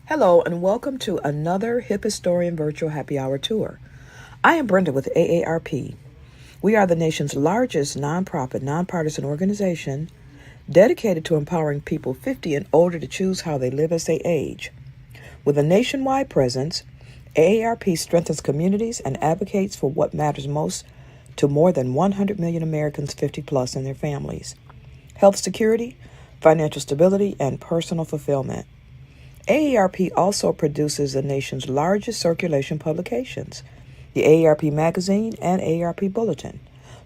Hello, and welcome to another Hip Historian Virtual Happy Hour Tour. I am Brenda with AARP. We are the nation's largest nonprofit, nonpartisan organization dedicated to empowering people 50 and older to choose how they live as they age. With a nationwide presence, AARP strengthens communities and advocates for what matters most to more than 100 million Americans 50 plus and their families: health security, financial stability, and personal fulfillment. AARP also produces the nation's largest circulation publications, the AARP Magazine and AARP Bulletin.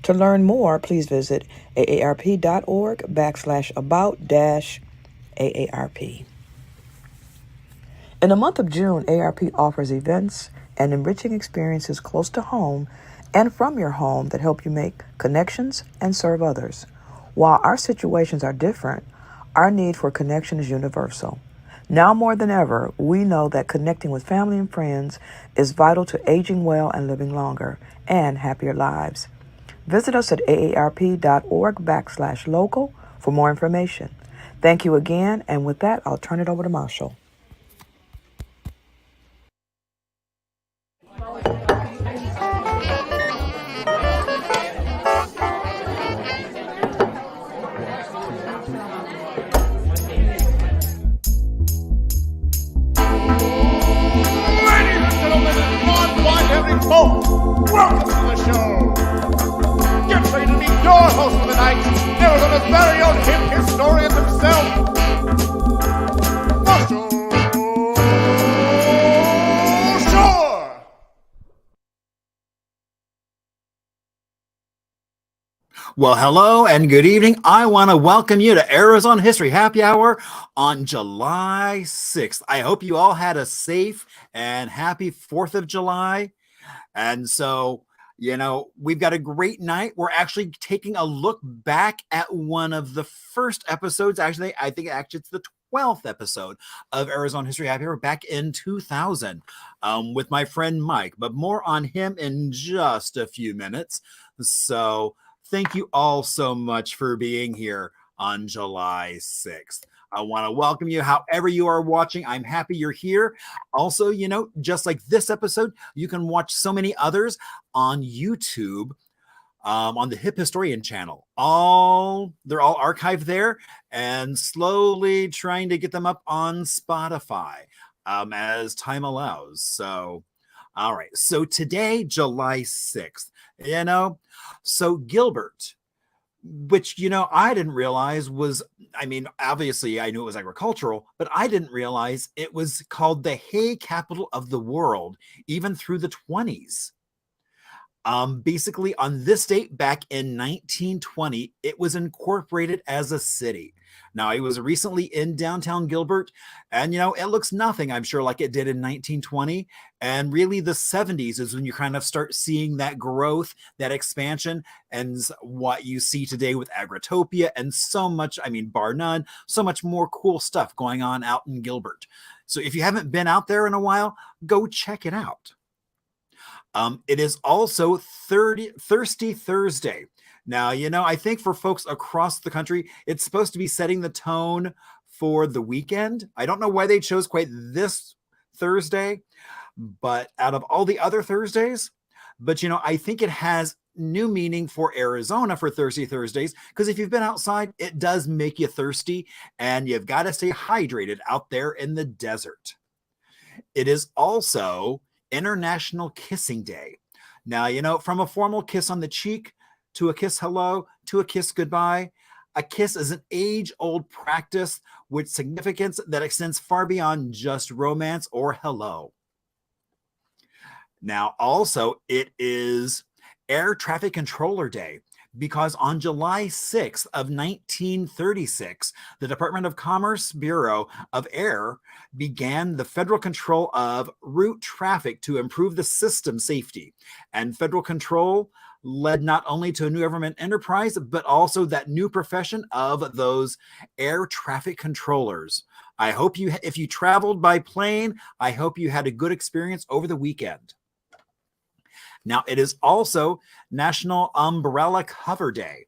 To learn more, please visit aarp.org/about-AARP. In the month of June, AARP offers events and enriching experiences close to home and from your home that help you make connections and serve others. While our situations are different, our need for connection is universal. Now more than ever, we know that connecting with family and friends is vital to aging well and living longer and happier lives. Visit us at aarp.org/local for more information. Thank you again, and with that, I'll turn it over to Marshall. Folks, welcome to the show. Get ready to meet your host for the night, Arizona's very own hip historian himself, Marshall Shore. Well, hello and good evening. I want to welcome you to Arizona History Happy Hour on July 6th. I hope you all had a safe and happy 4th of July. And so, we've got a great night. We're actually taking a look back at one of the first episodes. Actually, I think it's the 12th episode of Arizona History Happy Hour back in 2000 with my friend Mike. But more on him in just a few minutes. So thank you all so much for being here on July 6th. I want to welcome you however you are watching. I'm happy you're here. Also, just like this episode, you can watch so many others on YouTube, on the Hip Historian channel. They're all archived there, and slowly trying to get them up on Spotify as time allows. So, all right. So today, July 6th, so Gilbert, which, I didn't realize was, obviously I knew it was agricultural, but I didn't realize it was called the hay capital of the world, even through the 20s. Basically, on this date back in 1920, it was incorporated as a city. Now, it was recently in downtown Gilbert, and, it looks nothing, I'm sure, like it did in 1920. And really, the 70s is when you kind of start seeing that growth, that expansion, and what you see today with Agritopia and so much, bar none, so much more cool stuff going on out in Gilbert. So if you haven't been out there in a while, go check it out. It is also Thirsty Thursday. Now, I think for folks across the country, it's supposed to be setting the tone for the weekend. I don't know why they chose quite this Thursday, but out of all the other Thursdays, I think it has new meaning for Arizona for Thirsty Thursdays, because if you've been outside, it does make you thirsty, and you've got to stay hydrated out there in the desert. It is also International Kissing Day. Now, from a formal kiss on the cheek to a kiss hello to a kiss goodbye, a kiss is an age-old practice with significance that extends far beyond just romance or hello. Now, also, it is Air Traffic Controller Day, because on July 6th of 1936, the Department of Commerce Bureau of Air began the federal control of route traffic to improve the system safety. And federal control led not only to a new government enterprise, but also that new profession of those air traffic controllers. I hope if you traveled by plane, I hope you had a good experience over the weekend. Now, it is also National Umbrella Cover Day.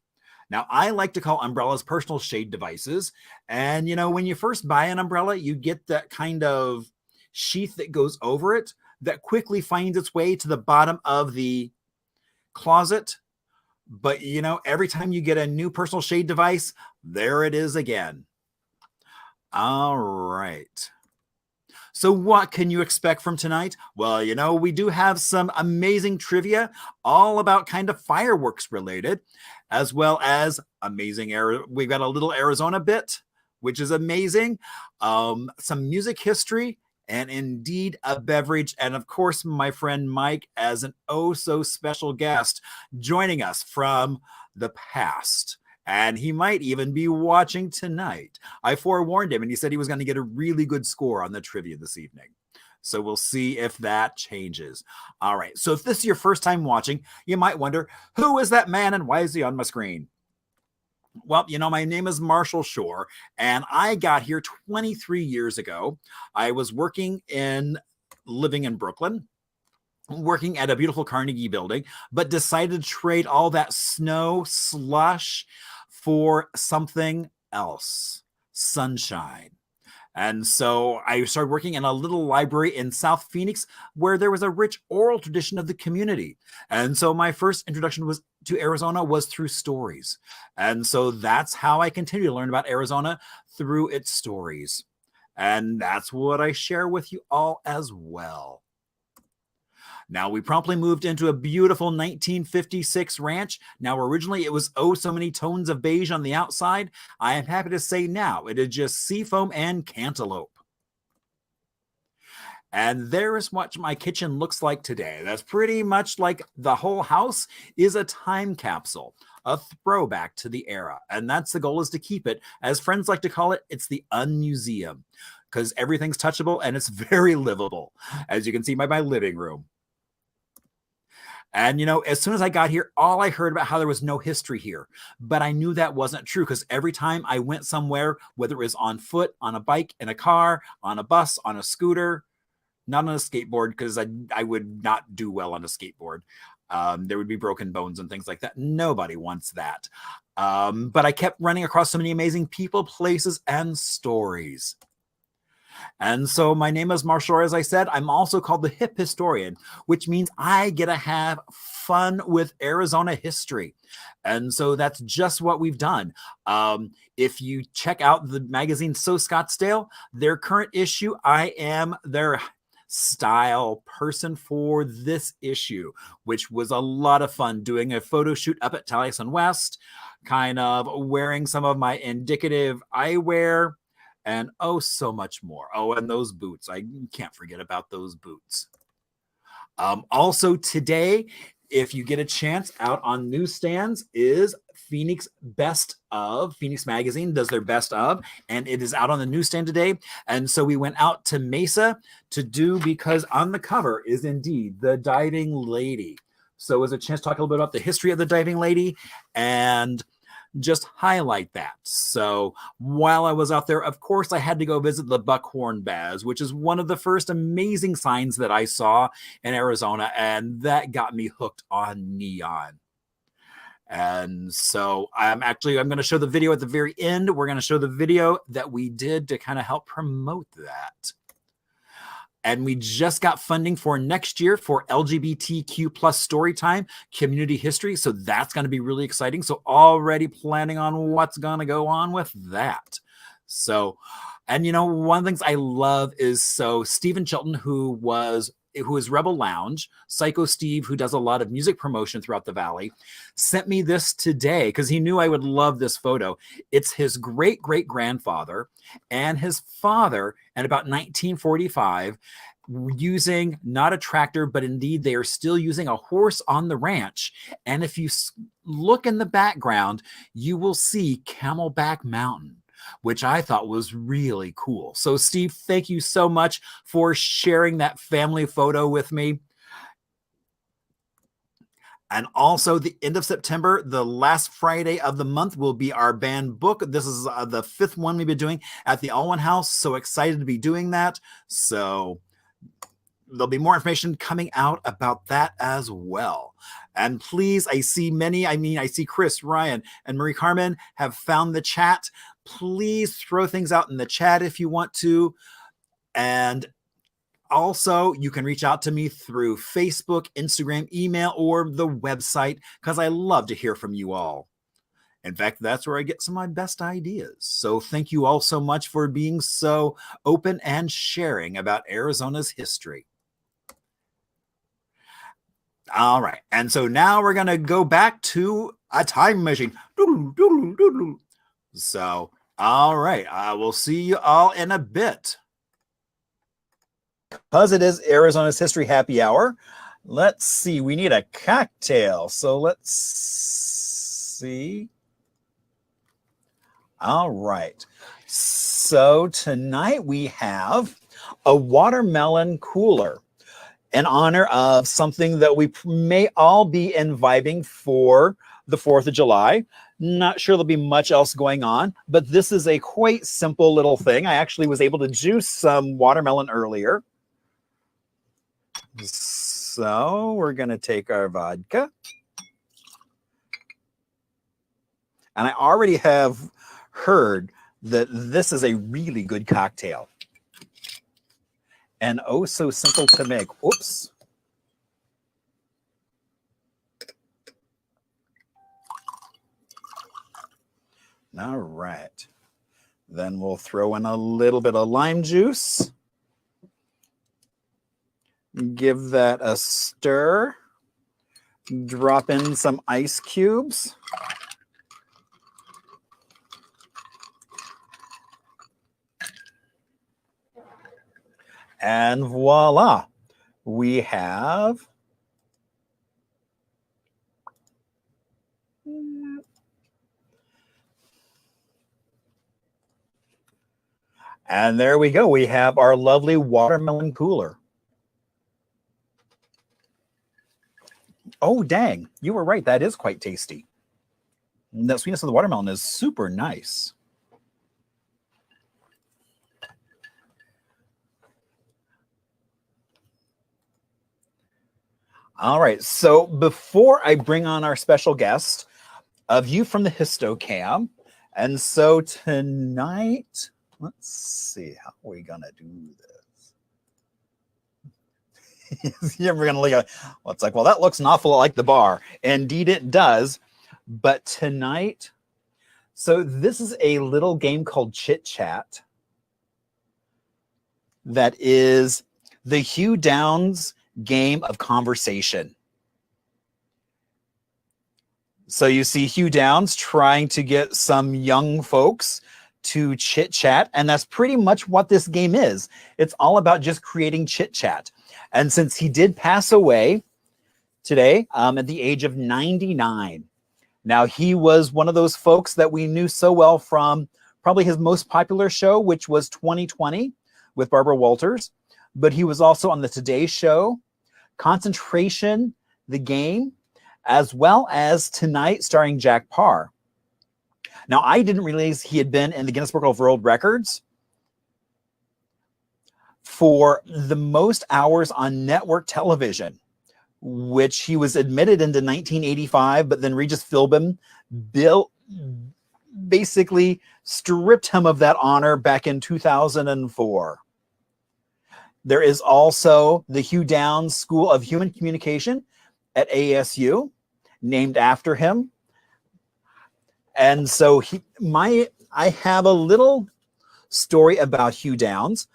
Now, I like to call umbrellas personal shade devices. And, when you first buy an umbrella, you get that kind of sheath that goes over it that quickly finds its way to the bottom of the closet. But you know, every time you get a new personal shade device, there it is again. All right. So what can you expect from tonight? Well, you know, we do have some amazing trivia, all about kind of fireworks related, as well as amazing we've got a little Arizona bit, which is amazing, some music history, and indeed a beverage, and of course my friend Mike as an oh so special guest joining us from the past. And he might even be watching tonight. I forewarned him, and he said he was going to get a really good score on the trivia this evening. So we'll see if that changes. All right. So if this is your first time watching, you might wonder, who is that man and why is he on my screen? Well, you know, my name is Marshall Shore, and I got here 23 years ago. I was living in Brooklyn, working at a beautiful Carnegie building, but decided to trade all that snow slush for something else, sunshine. And so I started working in a little library in South Phoenix where there was a rich oral tradition of the community. And so my first introduction to Arizona was through stories. And so that's how I continue to learn about Arizona, through its stories. And that's what I share with you all as well. Now, we promptly moved into a beautiful 1956 ranch. Now, originally it was oh so many tones of beige on the outside. I am happy to say now it is just seafoam and cantaloupe. And there is what my kitchen looks like today. That's pretty much like the whole house is a time capsule, a throwback to the era. And that's the goal, is to keep it, as friends like to call it, it's the unmuseum, because everything's touchable and it's very livable, as you can see by my living room. And, you know, as soon as I got here, all I heard about how there was no history here. But I knew that wasn't true, because every time I went somewhere, whether it was on foot, on a bike, in a car, on a bus, on a scooter, not on a skateboard, because I would not do well on a skateboard. There would be broken bones and things like that. Nobody wants that. But I kept running across so many amazing people, places, and stories. And so my name is Marshall. As I said, I'm also called the Hip Historian, which means I get to have fun with Arizona history. And so that's just what we've done. If you check out the magazine So Scottsdale, their current issue, I am their style person for this issue, which was a lot of fun, doing a photo shoot up at Taliesin West, kind of wearing some of my indicative eyewear, and oh, so much more. Oh, and those boots. I can't forget about those boots. Also today, if you get a chance, out on newsstands is Phoenix Best Of. Phoenix Magazine does their Best Of, and it is out on the newsstand today. And so we went out to Mesa to do, because on the cover is indeed the Diving Lady. So it was a chance to talk a little bit about the history of the Diving Lady and just highlight that. So while I was out there, of course, I had to go visit the Buckhorn Baths, which is one of the first amazing signs that I saw in Arizona, and that got me hooked on neon. And so I'm going to show the video at the very end. We're going to show the video that we did to kind of help promote that. And we just got funding for next year for LGBTQ plus Storytime community history. So that's going to be really exciting. So already planning on what's going to go on with that. So, and you know, one of the things I love is, so Stephen Chilton, who is Rebel Lounge, Psycho Steve, who does a lot of music promotion throughout the Valley, sent me this today because he knew I would love this photo. It's his great-great-grandfather and his father in about 1945 using not a tractor, but indeed they are still using a horse on the ranch. And if you look in the background, you will see Camelback Mountain, which I thought was really cool. So Steve, thank you so much for sharing that family photo with me. And also the end of September, the last Friday of the month, will be our band book. This is the 5th one we've been doing at the All One House. So excited to be doing that. So there'll be more information coming out about that as well. And please, I see Chris, Ryan, and Marie Carmen have found the chat. Please throw things out in the chat if you want to. And Also, you can reach out to me through Facebook, Instagram, email, or the website, because I love to hear from you all. In fact, that's where I get some of my best ideas. So thank you all so much for being so open and sharing about Arizona's history. All right. And so now we're going to go back to a time machine. So, all right. I will see you all in a bit. Because it is Arizona's History Happy Hour, let's see. We need a cocktail. So let's see. All right. So tonight we have a watermelon cooler in honor of something that we may all be imbibing for the 4th of July. Not sure there'll be much else going on, but this is a quite simple little thing. I actually was able to juice some watermelon earlier. So we're going to take our vodka. And I already have heard that this is a really good cocktail. And oh, so simple to make. Oops. All right. Then we'll throw in a little bit of lime juice. Give that a stir. Drop in some ice cubes. And voila, we have and there we go. We have our lovely watermelon cooler. Oh, dang. You were right. That is quite tasty. And the sweetness of the watermelon is super nice. All right. So before I bring on our special guest, a view from the Histocam. And so tonight, let's see, how are we going to do this? You're going to look at it. Well, it's like, well, that looks an awful lot like the bar. Indeed, it does. But tonight, so this is a little game called Chit Chat. That is the Hugh Downs game of conversation. So you see Hugh Downs trying to get some young folks to chit chat, and that's pretty much what this game is. It's all about just creating chit chat. And since he did pass away today at the age of 99, now he was one of those folks that we knew so well from probably his most popular show, which was 2020 with Barbara Walters. But he was also on the Today Show, Concentration, The Game, as well as Tonight starring Jack Parr. Now, I didn't realize he had been in the Guinness Book of World Records for the most hours on network television, which he was admitted into 1985, but then Regis Philbin basically stripped him of that honor back in 2004. There is also the Hugh Downs School of Human Communication at ASU, named after him. And so I have a little story about Hugh Downs.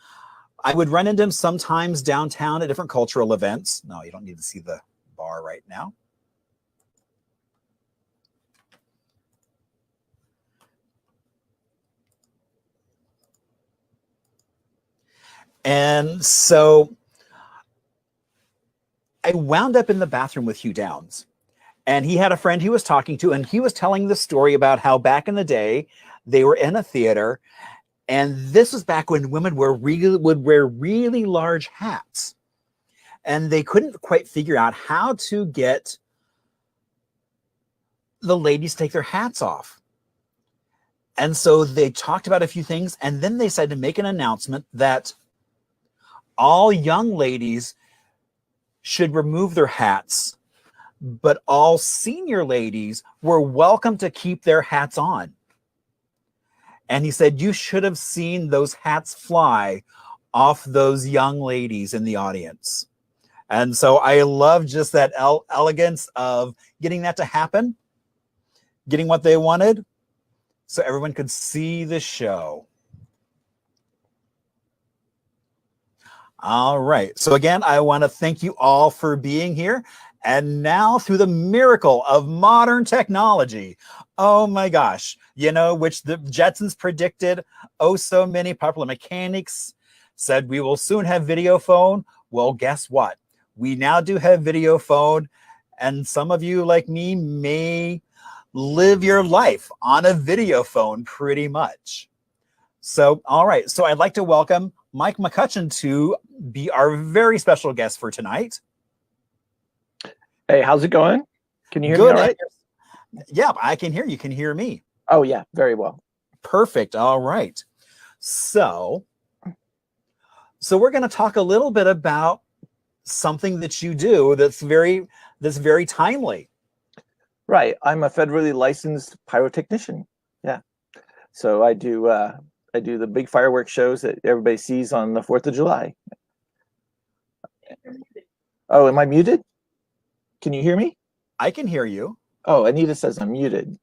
I would run into him sometimes downtown at different cultural events. No, you don't need to see the bar right now. And so I wound up in the bathroom with Hugh Downs, and he had a friend he was talking to, and he was telling the story about how back in the day they were in a theater, and this was back when women would wear really large hats, and they couldn't quite figure out how to get the ladies to take their hats off. And so they talked about a few things, and then they decided to make an announcement that all young ladies should remove their hats, but all senior ladies were welcome to keep their hats on. And he said, you should have seen those hats fly off those young ladies in the audience. And so I love just that elegance of getting that to happen, getting what they wanted, so everyone could see the show. All right. So again, I want to thank you all for being here. And now, through the miracle of modern technology, oh my gosh, which the Jetsons predicted, oh so many popular mechanics said we will soon have video phone. Well, guess what? We now do have video phone, and some of you like me may live your life on a video phone pretty much. So, all right. So I'd like to welcome Mike McCutcheon to be our very special guest for tonight. Hey, how's it going? Can you hear me all right? Yeah, I can hear you. Can hear me? Oh, yeah. Very well. Perfect. All right. So we're going to talk a little bit about something that you do that's very timely. Right. I'm a federally licensed pyrotechnician. Yeah. So I do the big fireworks shows that everybody sees on the 4th of July. Oh, am I muted? Can you hear me? I can hear you. Oh, Anita says I'm muted.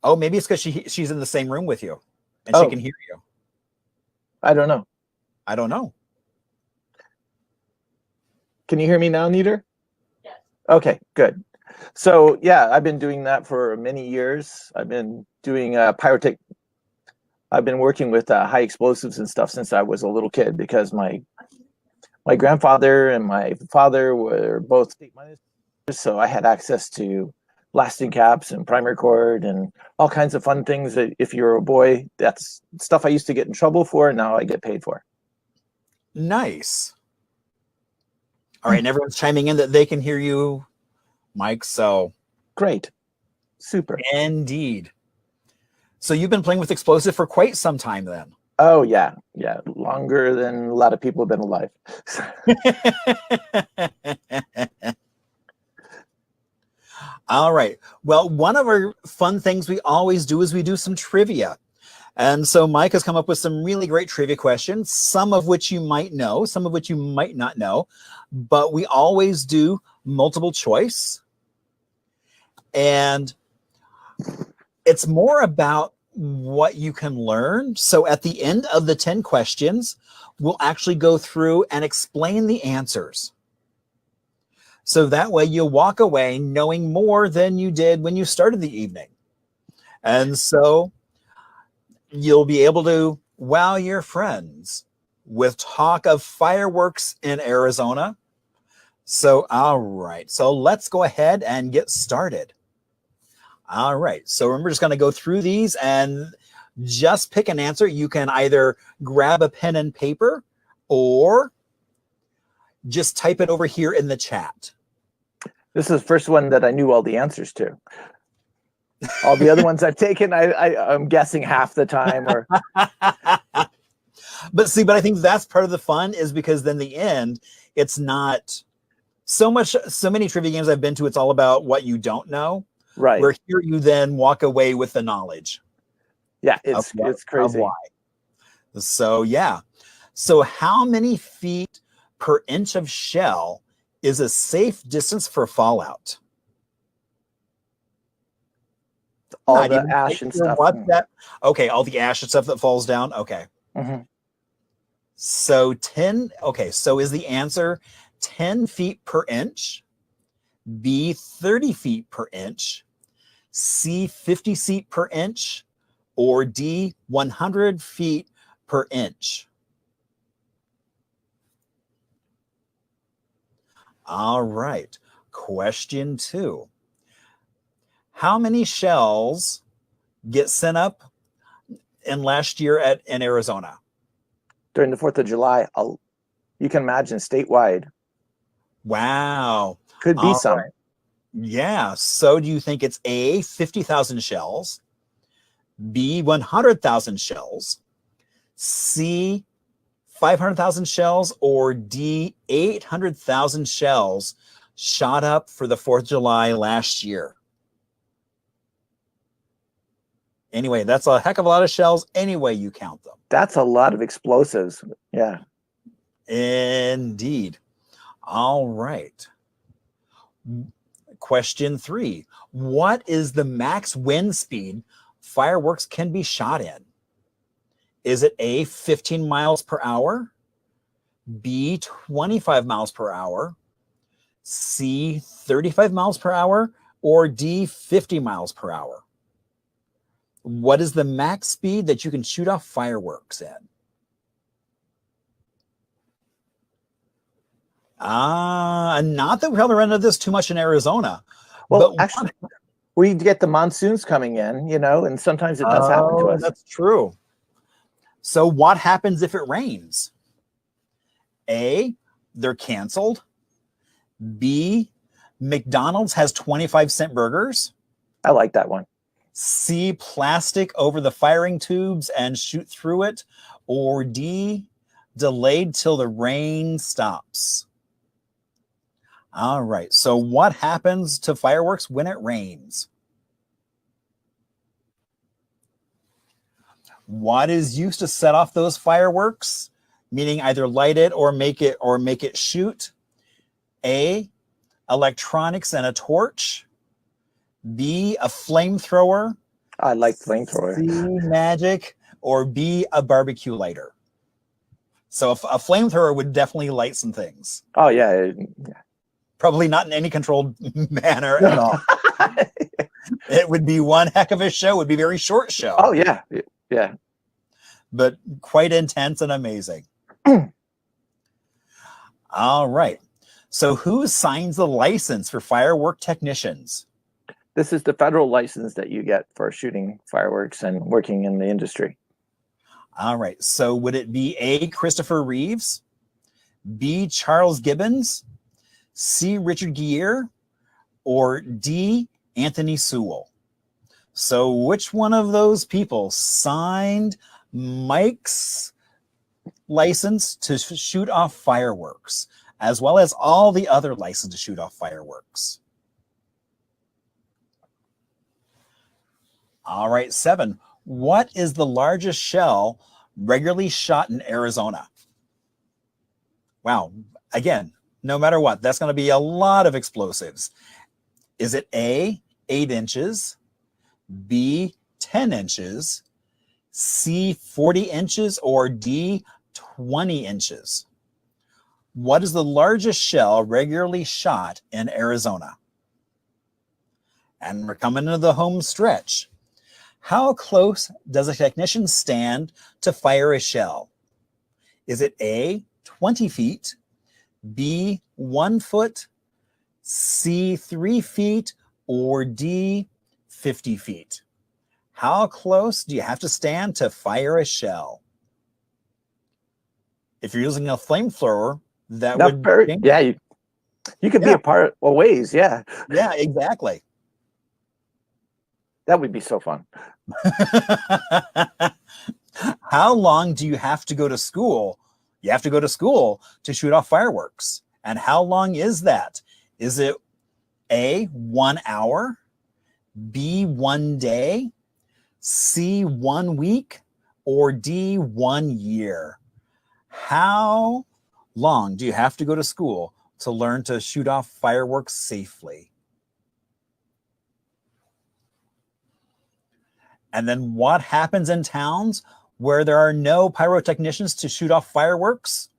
Oh, maybe it's because she's in the same room with you and she can hear you. I don't know. I don't know. Can you hear me now, Anita? Yes. Okay, good. So yeah, I've been doing that for many years. I've been doing pyrotech. I've been working with high explosives and stuff since I was a little kid, because my grandfather and my father were both state ministers, so I had access to blasting caps and primer cord and all kinds of fun things that if you're a boy, that's stuff I used to get in trouble for, and now I get paid for. Nice. All right, and everyone's chiming in that they can hear you, Mike, so. Great. Super. Indeed. So you've been playing with explosive for quite some time then. Oh, yeah. Yeah. Longer than a lot of people have been alive. All right. Well, one of our fun things we always do is we do some trivia. And so Mike has come up with some really great trivia questions, some of which you might know, some of which you might not know. But we always do multiple choice. And it's more about what you can learn. So at the end of the 10 questions, we'll actually go through and explain the answers. So that way you'll walk away knowing more than you did when you started the evening. And so you'll be able to wow your friends with talk of fireworks in Arizona. So, all right. So let's go ahead and get started. All right. So we're just going to go through these and just pick an answer. You can either grab a pen and paper or just type it over here in the chat. This is the first one that I knew all the answers to. All the other ones I've taken, I'm guessing half the time. Or But I think that's part of the fun, is because then the end, it's not so many trivia games I've been to, it's all about what you don't know. Right. Where here you then walk away with the knowledge. Yeah, it's crazy. Why. So yeah. So how many feet per inch of shell is a safe distance for fallout? All the ash and stuff. Okay, all the ash and stuff that falls down. Okay. Mm-hmm. So 10. Okay, so is the answer 10 feet per inch, B, 30 feet per inch, C, 50 feet per inch, or D, 100 feet per inch? All right. Question 2. How many shells get sent up in last year in Arizona? During the 4th of July, you can imagine statewide. Wow. Could be some. Right. Yeah. So do you think it's A, 50,000 shells, B, 100,000 shells, C, 500,000 shells, or D, 800,000 shells shot up for the 4th of July last year? Anyway, that's a heck of a lot of shells any way you count them. That's a lot of explosives. Yeah. Indeed. All right. Question 3. What is the max wind speed fireworks can be shot in? Is it A, 15 miles per hour, B, 25 miles per hour, C, 35 miles per hour, or D, 50 miles per hour? What is the max speed that you can shoot off fireworks in? Not that we probably run into this too much in Arizona. Well, but actually, we get the monsoons coming in, you know, and sometimes it does happen to us. That's true. So what happens if it rains? A, they're canceled. B, McDonald's has 25-cent burgers. I like that one. C, plastic over the firing tubes and shoot through it. Or D, delayed till the rain stops. All right. So what happens to fireworks when it rains? What is used to set off those fireworks? Meaning either light it or make it shoot. A, electronics and a torch. B, a flamethrower. I like flamethrower. C, magic. Or B, a barbecue lighter. So a flamethrower would definitely light some things. Oh, yeah. Probably not in any controlled manner at all. It would be one heck of a show. It would be a very short show. Oh, yeah. Yeah. But quite intense and amazing. All right. So who signs the license for firework technicians? This is the federal license that you get for shooting fireworks and working in the industry. All right. So would it be A, Christopher Reeves, B, Charles Gibbons, C, Richard Gere, or D, Anthony Sewell? So which one of those people signed Mike's license to shoot off fireworks, as well as all the other licenses to shoot off fireworks? All right, 7. What is the largest shell regularly shot in Arizona? Wow. Again, no matter what, that's going to be a lot of explosives. Is it A, 8 inches, B, 10 inches, C, 40 inches, or D, 20 inches? What is the largest shell regularly shot in Arizona? And we're coming into the home stretch. How close does a technician stand to fire a shell? Is it A, 20 feet, B, 1 foot, C, 3 feet, or D, 50 feet? How close do you have to stand to fire a shell? If you're using a flamethrower, that would... Yeah, you could be a ways, yeah. Yeah, exactly. That would be so fun. How long do you have to go to school? You have to go to school to shoot off fireworks. And how long is that? Is it A, 1 hour, B, 1 day, C, 1 week, or D, 1 year? How long do you have to go to school to learn to shoot off fireworks safely? And then what happens in towns where there are no pyrotechnicians to shoot off fireworks?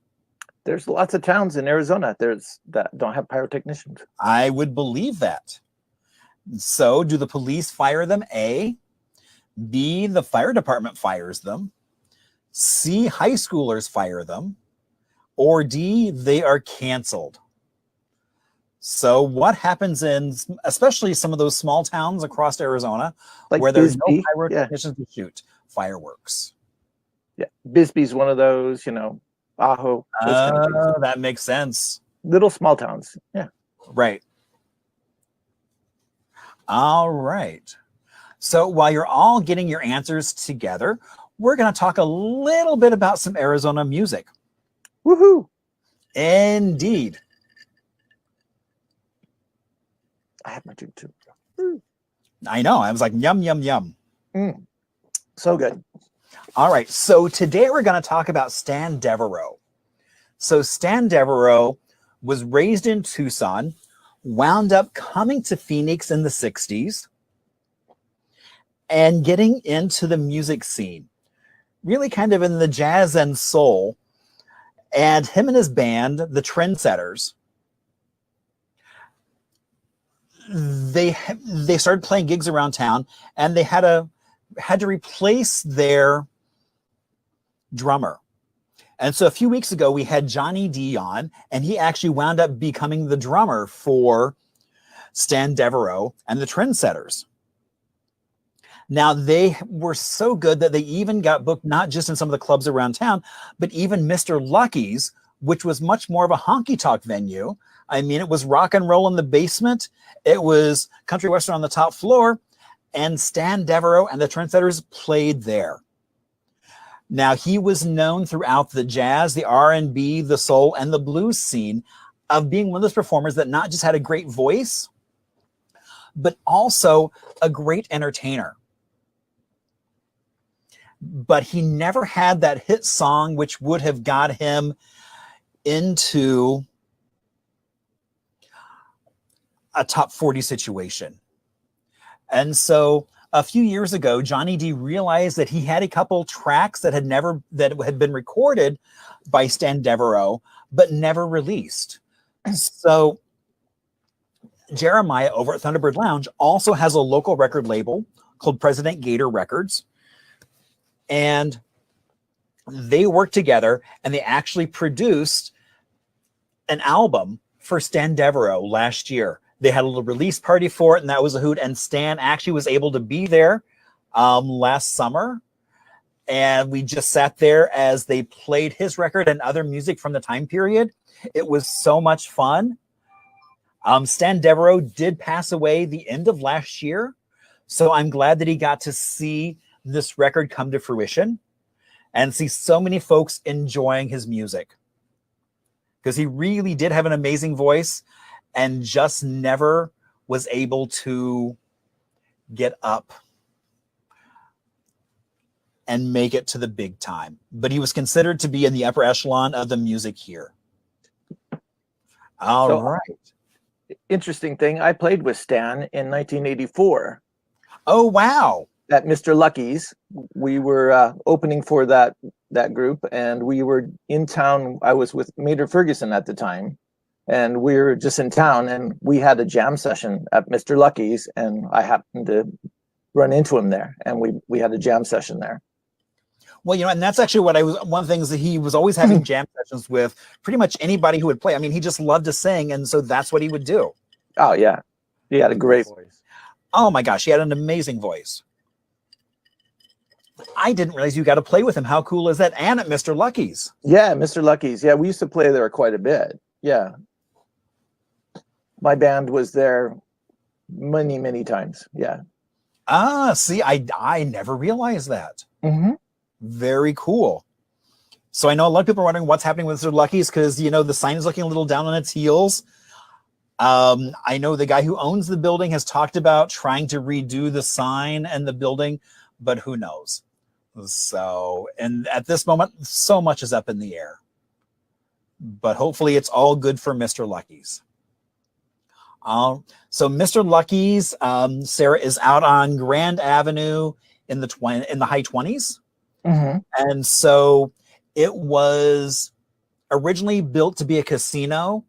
There's lots of towns in Arizona that don't have pyrotechnicians. I would believe that. So do the police fire them? A, B, the fire department fires them, C, high schoolers fire them, or D, they are canceled. So what happens in, especially some of those small towns across Arizona, like where there's no pyrotechnicians to shoot fireworks? Yeah, Bisbee's one of those, Ajo. That makes sense. Little small towns, yeah. Right. All right. So while you're all getting your answers together, we're going to talk a little bit about some Arizona music. Woohoo! Indeed. I have my drink too. I know. I was like, yum, yum, yum. So good. All right, so today we're going to talk about Stan Devereaux. So Stan Devereaux was raised in Tucson, wound up coming to Phoenix in the 60s, and getting into the music scene, really kind of in the jazz and soul. And him and his band, the Trendsetters, they started playing gigs around town, and they had to replace their drummer. And so a few weeks ago, we had Johnny D on, and he actually wound up becoming the drummer for Stan Devereaux and the Trendsetters. Now, they were so good that they even got booked not just in some of the clubs around town, but even Mr. Lucky's, which was much more of a honky-tonk venue. I mean, it was rock and roll in the basement. It was country western on the top floor, and Stan Devereaux and the Trendsetters played there. Now, he was known throughout the jazz, the R&B, the soul, and the blues scene of being one of those performers that not just had a great voice, but also a great entertainer. But he never had that hit song which would have got him into a top 40 situation. And so a few years ago, Johnny D realized that he had a couple tracks that had been recorded by Stan Devereaux, but never released. So Jeremiah over at Thunderbird Lounge also has a local record label called President Gator Records. And they worked together, and they actually produced an album for Stan Devereaux last year. They had a little release party for it, and that was a hoot. And Stan actually was able to be there last summer. And we just sat there as they played his record and other music from the time period. It was so much fun. Stan Devereaux did pass away the end of last year. So I'm glad that he got to see this record come to fruition and see so many folks enjoying his music, because he really did have an amazing voice and just never was able to get up and make it to the big time. But he was considered to be in the upper echelon of the music here. All right. Interesting thing, I played with Stan in 1984. Oh, wow. At Mr. Lucky's. We were opening for that group, and we were in town. I was with Maynard Ferguson at the time, and we were just in town, and we had a jam session at Mr. Lucky's, and I happened to run into him there, and we had a jam session there. Well, and that's actually one of the things that he was always having jam sessions with pretty much anybody who would play. I mean, he just loved to sing, and so that's what he would do. Oh, yeah. He had a great voice. Oh, my gosh. He had an amazing voice. I didn't realize you got to play with him. How cool is that? And at Mr. Lucky's. Yeah, Mr. Lucky's. Yeah, we used to play there quite a bit. Yeah. My band was there many, many times. Yeah. Ah, see, I never realized that. Mm-hmm. Very cool. So I know a lot of people are wondering what's happening with Mr. Lucky's, because, the sign is looking a little down on its heels. I know the guy who owns the building has talked about trying to redo the sign and the building, but who knows? So, and at this moment, so much is up in the air. But hopefully it's all good for Mr. Lucky's. So Mr. Lucky's, Sarah, is out on Grand Avenue in the high 20s. Mm-hmm. And so it was originally built to be a casino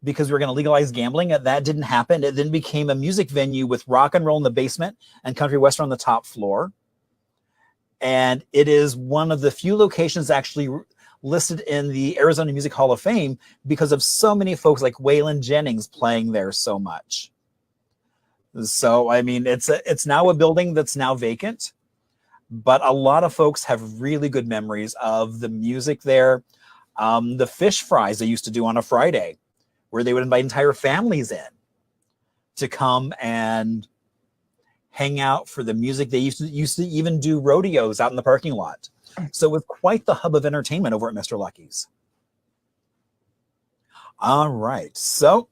because we were going to legalize gambling. That didn't happen. It then became a music venue with rock and roll in the basement and country western on the top floor. And it is one of the few locations actually listed in the Arizona Music Hall of Fame because of so many folks like Waylon Jennings playing there so much. So, I mean, it's now a building that's now vacant, but a lot of folks have really good memories of the music there. The fish fries they used to do on a Friday, where they would invite entire families in to come and hang out for the music. They used to even do rodeos out in the parking lot. So it was quite the hub of entertainment over at Mr. Lucky's. All right. So,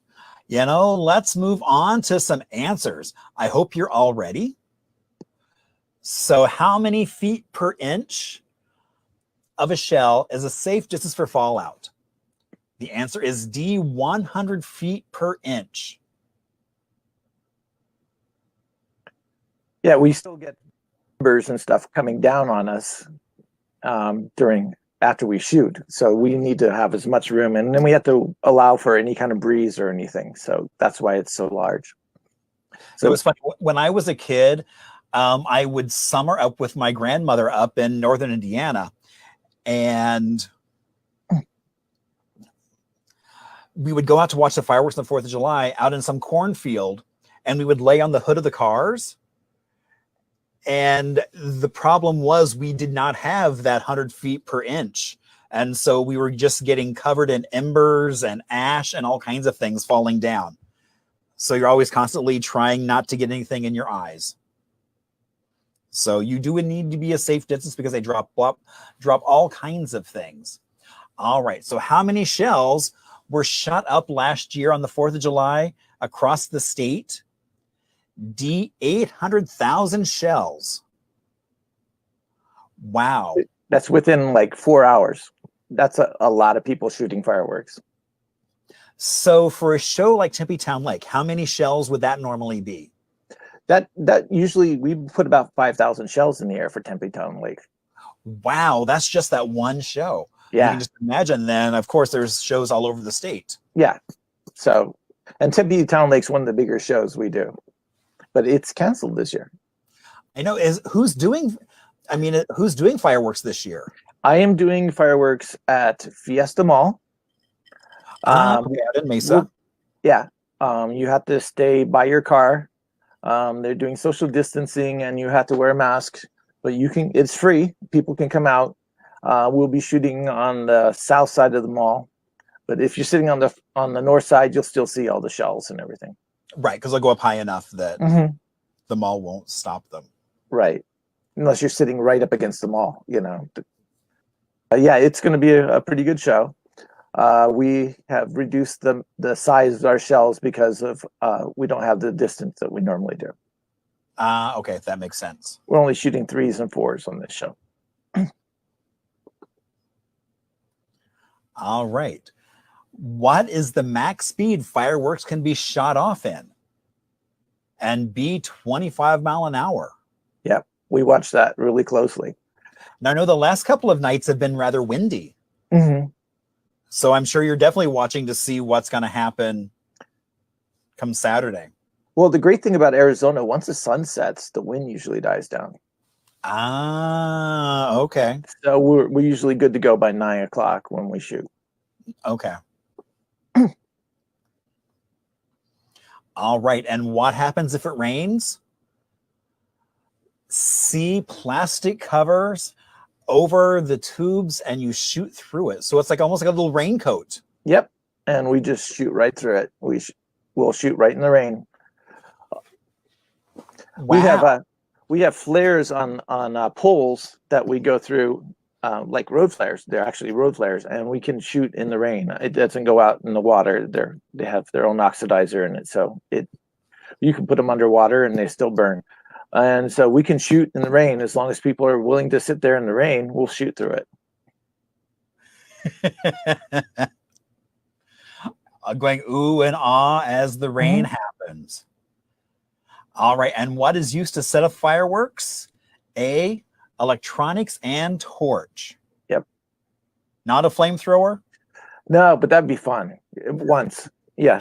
let's move on to some answers. I hope you're all ready. So how many feet per inch of a shell is a safe distance for fallout? The answer is D, 100 feet per inch. Yeah, we still get numbers and stuff coming down on us after we shoot. So we need to have as much room, and then we have to allow for any kind of breeze or anything. So that's why it's so large. So it was funny. When I was a kid, I would summer up with my grandmother up in northern Indiana, and we would go out to watch the fireworks on the 4th of July out in some cornfield, and we would lay on the hood of the cars. And the problem was we did not have that 100 feet per inch. And so we were just getting covered in embers and ash and all kinds of things falling down. So you're always constantly trying not to get anything in your eyes. So you do need to be a safe distance because they drop all kinds of things. All right. So how many shells were shot up last year on the 4th of July across the state? D, 800,000 shells. Wow. That's within like 4 hours. That's a lot of people shooting fireworks. So for a show like Tempe Town Lake, how many shells would that normally be? That usually we put about 5,000 shells in the air for Tempe Town Lake. Wow, that's just that one show. Yeah. You can just imagine then, of course, there's shows all over the state. Yeah. So, and Tempe Town Lake's one of the bigger shows we do. But it's canceled this year. I know. Who's doing fireworks this year? I am doing fireworks at Fiesta Mall. Out in Mesa. Yeah. You have to stay by your car. They're doing social distancing and you have to wear a mask, but it's free. People can come out. We'll be shooting on the south side of the mall. But if you're sitting on the north side, you'll still see all the shells and everything. Right, because they'll go up high enough that the mall won't stop them. Right. Unless you're sitting right up against the mall, Yeah, it's going to be a pretty good show. We have reduced the size of our shells because of we don't have the distance that we normally do. Okay, that makes sense. We're only shooting 3s and 4s on this show. All right. What is the max speed fireworks can be shot off in? And B, 25 mile an hour. Yeah, we watch that really closely. Now, I know the last couple of nights have been rather windy. So I'm sure you're definitely watching to see what's going to happen come Saturday. Well, the great thing about Arizona, once the sun sets, the wind usually dies down. Okay. So we're usually good to go by 9 o'clock when we shoot. Okay. All right. And what happens if it rains? C, plastic covers over the tubes and you shoot through it. So it's like almost like a little raincoat. Yep. And we just shoot right through it. We'll shoot right in the rain. Wow. We have flares on poles that we go through, like road flares. They're actually road flares, and we can shoot in the rain. It doesn't go out in the water. They have their own oxidizer in it, so you can put them underwater and they still burn. And so we can shoot in the rain as long as people are willing to sit there in the rain. We'll shoot through it. Going ooh and ah as the rain happens. All right. And what is used to set up fireworks? A, electronics and torch. Yep. Not a flamethrower? No, but that'd be fun once. Yeah.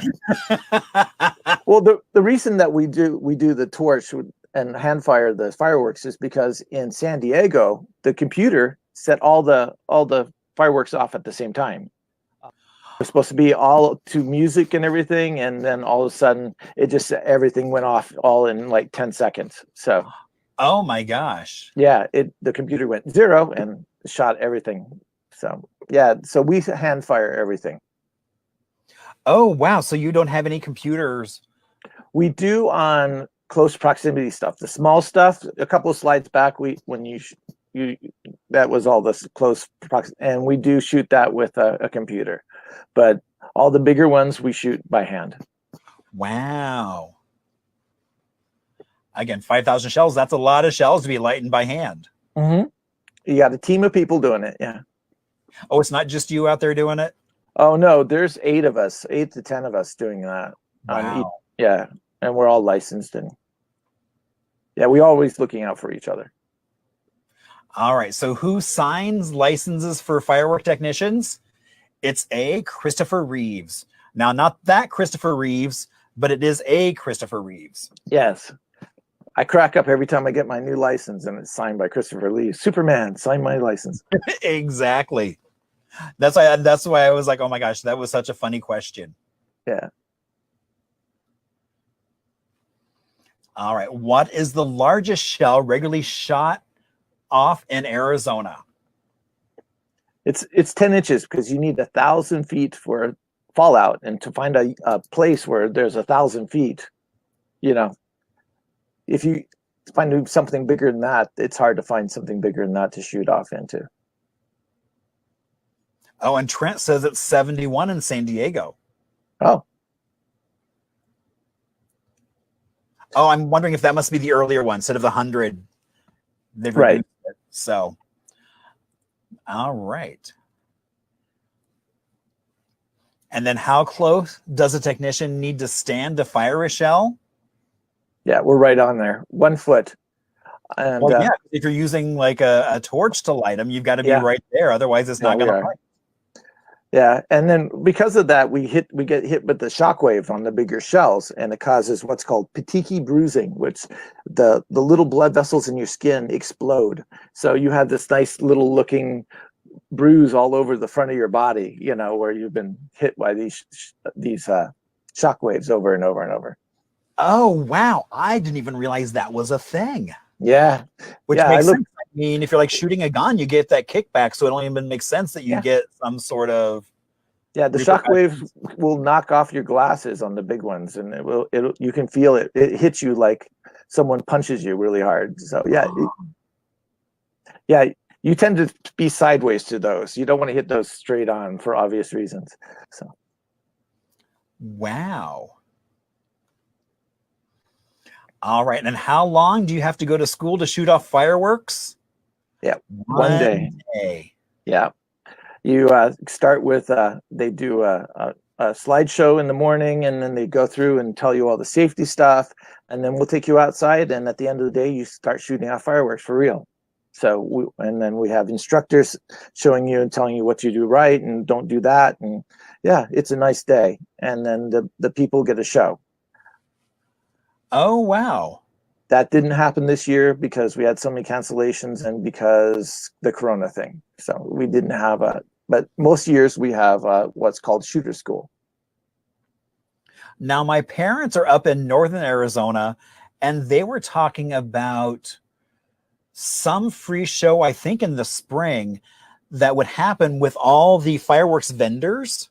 Well, the reason that we do the torch and hand fire the fireworks is because in San Diego, the computer set all the fireworks off at the same time. It was supposed to be all to music and everything, and then all of a sudden everything went off all in like 10 seconds. So oh my gosh. Yeah, the computer went 0 and shot everything. So yeah, so we hand fire everything. Oh wow, so you don't have any computers? We do on close proximity stuff. The small stuff, a couple of slides back, that was all this close proximity, and we do shoot that with a computer. But all the bigger ones we shoot by hand. Wow. Again, 5,000 shells. That's a lot of shells to be lightened by hand. Mm-hmm. You got a team of people doing it. Yeah. Oh, it's not just you out there doing it? Oh no, there's 8 of us, 8 to 10 of us doing that. Wow. Yeah, and we're all licensed, and yeah, we always looking out for each other. All right. So who signs licenses for firework technicians? It's A, Christopher Reeves. Now, not that Christopher Reeves, but it is a Christopher Reeves. Yes. I crack up every time I get my new license and it's signed by Christopher Lee. Superman, sign my license. Exactly. That's why I was like, oh my gosh, that was such a funny question. Yeah. All right. What is the largest shell regularly shot off in Arizona? It's 10 inches because you need 1,000 feet for fallout, and to find a place where there's 1,000 feet, if you find something bigger than that, it's hard to find something bigger than that to shoot off into. Oh, and Trent says it's 71 in San Diego. Oh, I'm wondering if that must be the earlier one instead of the 100. They've right. reduced it. So, all right. And then how close does a technician need to stand to fire a shell? Yeah, we're right on there. 1 foot. And well, yeah, if you're using like a torch to light them, you've got to be right there. Otherwise, it's not going to light. Yeah, and then because of that, we get hit with the shockwave on the bigger shells, and it causes what's called petechiae bruising, which the little blood vessels in your skin explode. So you have this nice little looking bruise all over the front of your body, where you've been hit by these shockwaves over and over and over. Oh wow! I didn't even realize that was a thing. Yeah, which makes sense. I mean, if you're like shooting a gun, you get that kickback, so it only even makes sense that you get some sort of. Yeah, the shockwaves will knock off your glasses on the big ones, and you can feel it. It hits you like someone punches you really hard. So yeah, you tend to be sideways to those. You don't want to hit those straight on for obvious reasons. So. Wow. All right. And how long do you have to go to school to shoot off fireworks? Yeah, one day. Yeah. You start with, they do a slideshow in the morning, and then they go through and tell you all the safety stuff. And then we'll take you outside. And at the end of the day, you start shooting off fireworks for real. So, and then we have instructors showing you and telling you what you do right and don't do that. And yeah, it's a nice day. And then the people get a show. Oh, wow. That didn't happen this year because we had so many cancellations and because the Corona thing. So we didn't have but most years we have what's called shooter school. Now, my parents are up in northern Arizona, and they were talking about some free show, I think in the spring, that would happen with all the fireworks vendors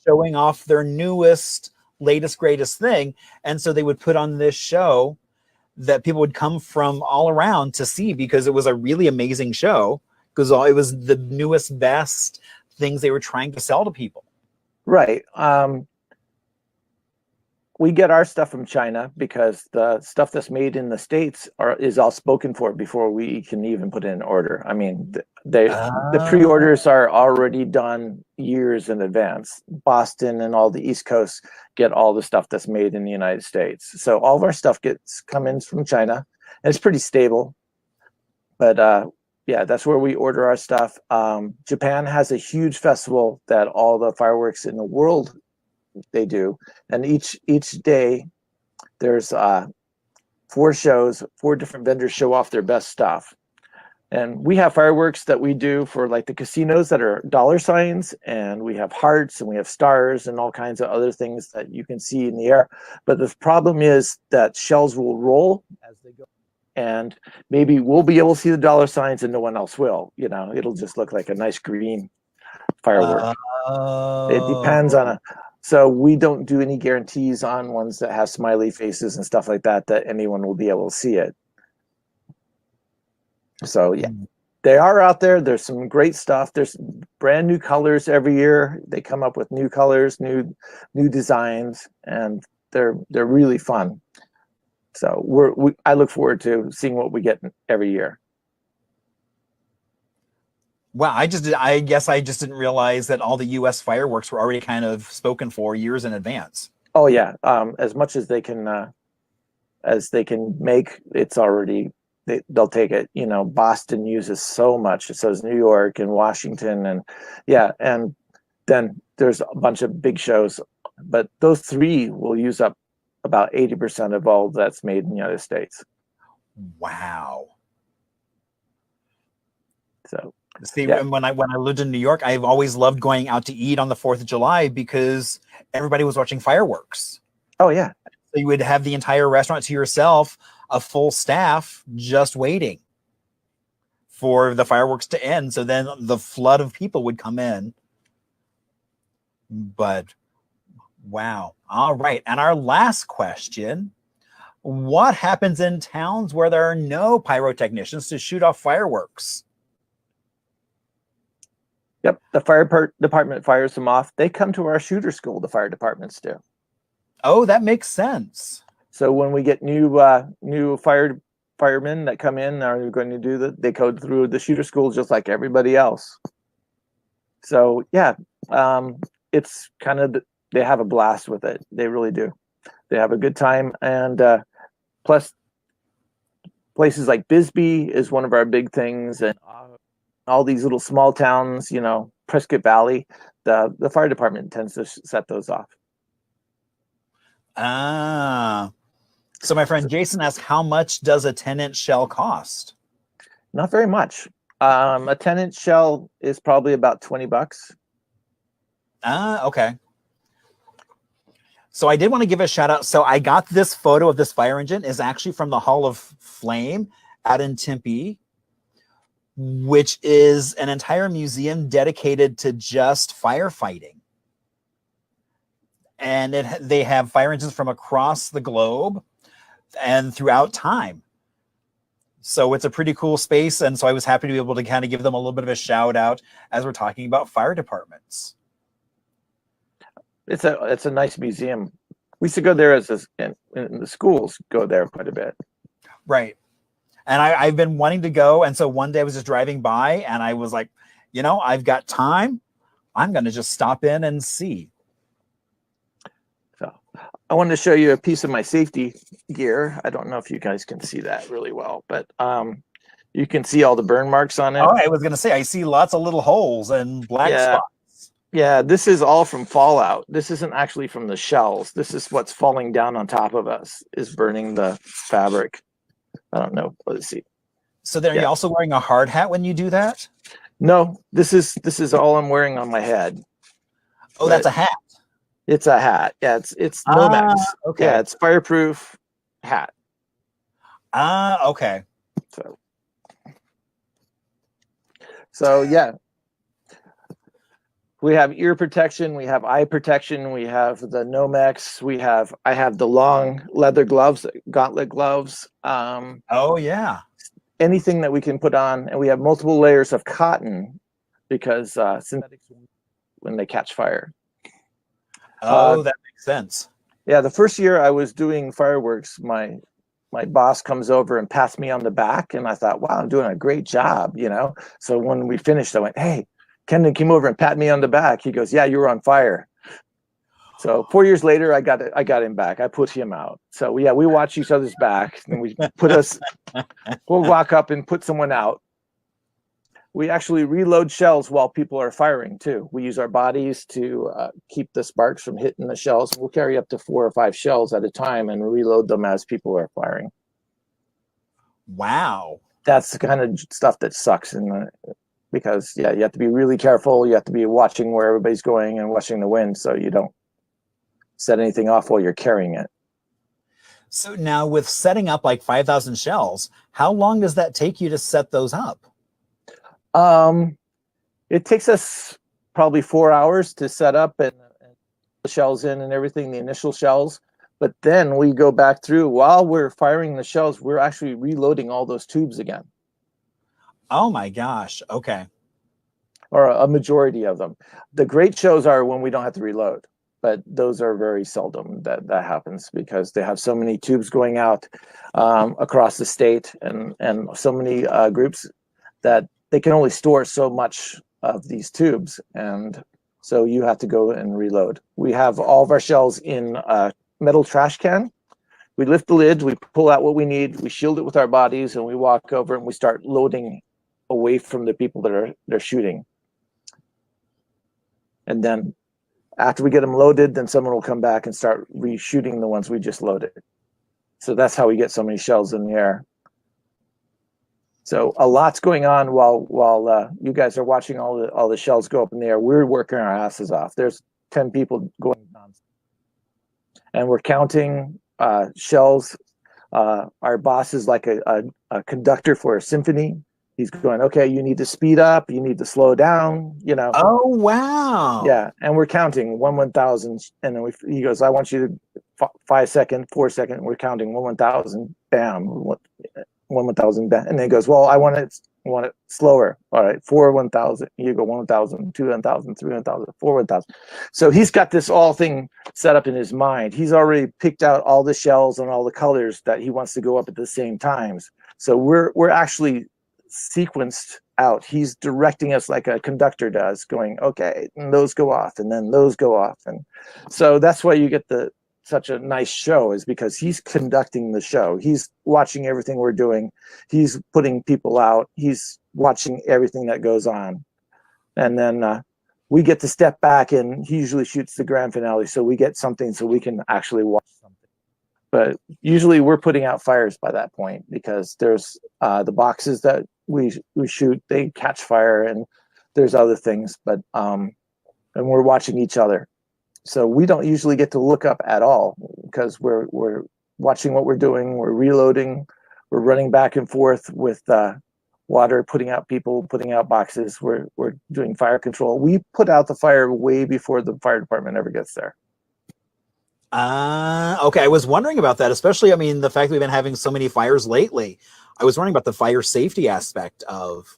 showing off their newest, latest, greatest thing. And so they would put on this show that people would come from all around to see, because it was a really amazing show, because it was the newest, best things they were trying to sell to people. Right. We get our stuff from China because the stuff that's made in the States is all spoken for before we can even put in an order. I mean, the pre-orders are already done years in advance. Boston and all the East Coast get all the stuff that's made in the United States. So all of our stuff come in from China, and it's pretty stable. But yeah, that's where we order our stuff. Japan has a huge festival that all the fireworks in the world they do, and each day there's 4 shows, 4 different vendors show off their best stuff. And we have fireworks that we do for like the casinos that are dollar signs, and we have hearts, and we have stars, and all kinds of other things that you can see in the air. But the problem is that shells will roll as they go, and maybe we'll be able to see the dollar signs and no one else will. It'll just look like a nice green firework. It depends on so we don't do any guarantees on ones that have smiley faces and stuff like that anyone will be able to see it. So yeah, they are out there. There's some great stuff. There's brand new colors every year. They come up with new colors, new designs, and they're really fun. So I look forward to seeing what we get every year. Wow, I guess I just didn't realize that all the U.S. fireworks were already kind of spoken for years in advance. Oh yeah, as much as they can make, it's already they'll take it. You know, Boston uses so much. So does New York and Washington, and yeah, and then there's a bunch of big shows, but those three will use up about 80% of all that's made in the United States. Wow. So see, when I lived in New York, I've always loved going out to eat on the 4th of July because everybody was watching fireworks. Oh yeah. So you would have the entire restaurant to yourself, a full staff just waiting for the fireworks to end. So then the flood of people would come in. But wow. All right. And our last question, what happens in towns where there are no pyrotechnicians to shoot off fireworks? Yep. The fire department fires them off. They come to our shooter school, the fire departments do. Oh, that makes sense. So when we get new firemen that come in, are going to do they go through the shooter school just like everybody else. So yeah, it's kind of, they have a blast with it. They really do. They have a good time. And plus places like Bisbee is one of our big things. And all these little small towns, you know, Prescott Valley, the fire department tends to set those off. So my friend Jason asked, how much does a 10-inch shell cost? Not very much. A 10-inch shell is probably about $20. Okay. So I did want to give a shout out. So I got this photo of this fire engine is actually from the Hall of Flame out in Tempe, which is an entire museum dedicated to just firefighting. And they have fire engines from across the globe and throughout time. So it's a pretty cool space. And so I was happy to be able to kind of give them a little bit of a shout out as we're talking about fire departments. It's a nice museum. We used to go there in the schools, go there quite a bit. Right. And I've been wanting to go. And so one day I was just driving by and I was like, you know, I've got time. I'm going to just stop in and see. So I wanted to show you a piece of my safety gear. I don't know if you guys can see that really well, but you can see all the burn marks on it. Oh, I was going to say, I see lots of little holes and black spots. Yeah, this is all from fallout. This isn't actually from the shells. This is what's falling down on top of us, is burning the fabric. I don't know. Let's see. So then are you also wearing a hard hat when you do that? No, this is all I'm wearing on my head. Oh, that's a hat. It's a hat. Yeah, it's Nomex. Okay. Yeah, it's fireproof hat. Okay. So yeah. We have ear protection, we have eye protection, we have the Nomex, I have the long leather gloves, gauntlet gloves. Oh yeah. Anything that we can put on, and we have multiple layers of cotton because synthetics, when they catch fire. Oh, that makes sense. Yeah, the first year I was doing fireworks, my boss comes over and pats me on the back, and I thought, wow, I'm doing a great job, you know. So when we finished, I went, hey, Kendon came over and pat me on the back. He goes, yeah, you were on fire. So 4 years later, I got him back. I put him out. So yeah, we watch each other's back, and we'll walk up and put someone out. We actually reload shells while people are firing too. We use our bodies to keep the sparks from hitting the shells. We'll carry up to 4 or 5 shells at a time and reload them as people are firing. Wow. That's the kind of stuff that sucks because yeah, you have to be really careful. You have to be watching where everybody's going and watching the wind so you don't set anything off while you're carrying it. So now with setting up like 5,000 shells, how long does that take you to set those up? It takes us probably 4 hours to set up and the shells in and everything, the initial shells. But then we go back through while we're firing the shells, we're actually reloading all those tubes again. Oh my gosh. Okay. Or a majority of them. The great shows are when we don't have to reload. but those are very seldom that happens because they have so many tubes going out across the state and so many groups that they can only store so much of these tubes, and so you have to go and reload. We have all of our shells in a metal trash can. We lift the lid, we pull out what we need, we shield it with our bodies, and we walk over and we start loading away from the people that they're shooting. And then after we get them loaded, then someone will come back and start reshooting the ones we just loaded. So that's how we get so many shells in the air. So a lot's going on while you guys are watching all the shells go up in the air. We're working our asses off. There's 10 people going on, and we're counting shells. Our boss is like a conductor for a symphony. He's going, okay, you need to speed up, you need to slow down, you know. Oh, wow. Yeah, and we're counting 1,000, and then he goes, I want you to 5 second, 4 second. We're counting 1,000, bam, 1,000, bam, and then he goes, well, I want it slower. All right, 4 1,000. You go 1,000, 2 1,000, 3 1,000, 4 1,000. So he's got this all thing set up in his mind. He's already picked out all the shells and all the colors that he wants to go up at the same times. So we're actually sequenced out. He's directing us like a conductor does, going, okay, and those go off, and then those go off. And so that's why you get such a nice show, is because he's conducting the show. He's watching everything we're doing. He's putting people out. He's watching everything that goes on. And then we get to step back, and he usually shoots the grand finale, so we get something so we can actually watch something. But usually we're putting out fires by that point, because there's the boxes that we shoot, they catch fire, and there's other things, but and we're watching each other. So we don't usually get to look up at all, because we're watching what we're doing. We're reloading. We're running back and forth with water, putting out people, putting out boxes. We're doing fire control. We put out the fire way before the fire department ever gets there. Okay. I was wondering about that, especially, I mean, the fact that we've been having so many fires lately. I was wondering about the fire safety aspect of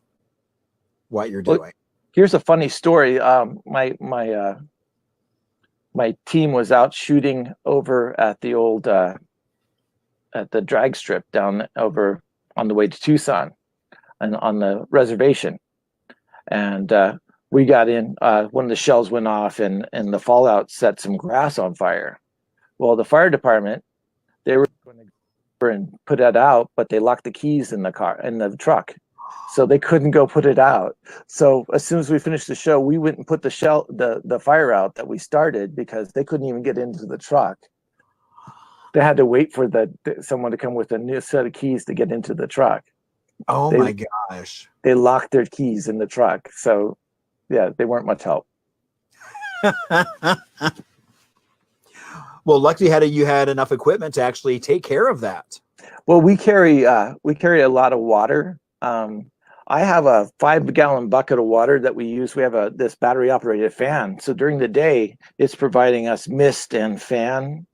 what you're doing. Well, here's a funny story. My team was out shooting over at the old at the drag strip down over on the way to Tucson, and on the reservation. And we got in, one of the shells went off, and the fallout set some grass on fire. Well, the fire department, they were going to go and put it out, but they locked the keys in the truck, so they couldn't go put it out. So as soon as we finished the show, we went and put the fire out that we started, because they couldn't even get into the truck. They had to wait for someone to come with a new set of keys to get into the truck. Oh my gosh. They locked their keys in the truck. So yeah, they weren't much help. Well, luckily you had enough equipment to actually take care of that. Well, we carry a lot of water. I have a 5-gallon bucket of water that we use. We have this battery operated fan. So during the day, it's providing us mist and fan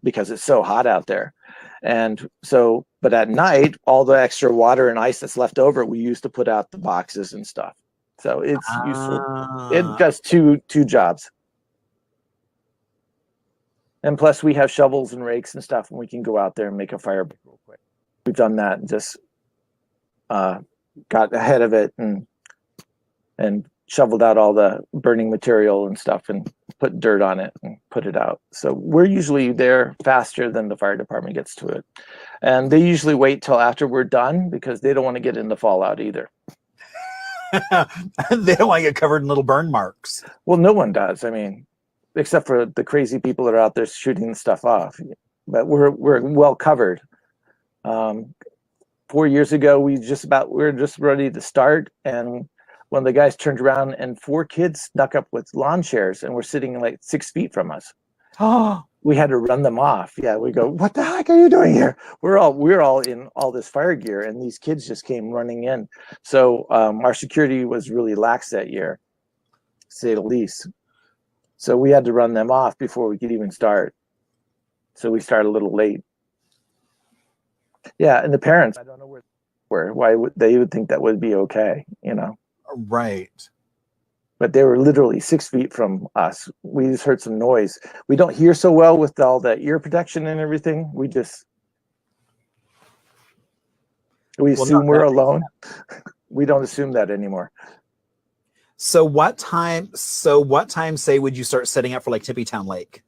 because it's so hot out there. And so, but at night, all the extra water and ice that's left over, we use to put out the boxes and stuff. So it's useful. It does two jobs. And plus we have shovels and rakes and stuff, and we can go out there and make a fire real quick. We've done that and just got ahead of it and shoveled out all the burning material and stuff and put dirt on it and put it out. So we're usually there faster than the fire department gets to it. And they usually wait till after we're done, because they don't want to get in the fallout either. They don't want to get covered in little burn marks. Well, no one does. I mean, except for the crazy people that are out there shooting stuff off. But we're well covered. 4 years ago, we were just ready to start, and one of the guys turned around, and 4 kids snuck up with lawn chairs and were sitting like 6 feet from us. Oh, we had to run them off. Yeah, we go, what the heck are you doing here? We're all in all this fire gear, and these kids just came running in. So our security was really lax that year, to say the least. So we had to run them off before we could even start. So we started a little late. Yeah, and the parents, I don't know why they would think that would be okay, you know. Right. but they were literally 6 feet from us. We just heard some noise. We don't hear so well with all the ear protection and everything. We assume we're alone. We don't assume that anymore. So what time say would you start setting up for like Tippytown Lake?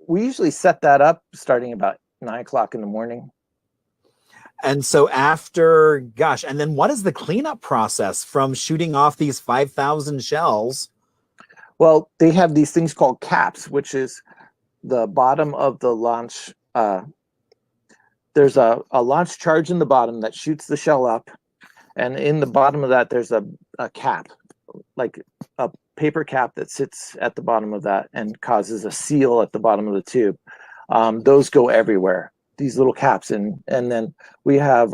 We usually set that up starting about 9 o'clock in the morning. And so after, gosh, and then what is the cleanup process from shooting off these 5,000 shells? Well, they have these things called caps, which is the bottom of the launch. There's a launch charge in the bottom that shoots the shell up. And in the bottom of that, there's a cap, like a paper cap that sits at the bottom of that and causes a seal at the bottom of the tube. Those go everywhere, these little caps. And then we have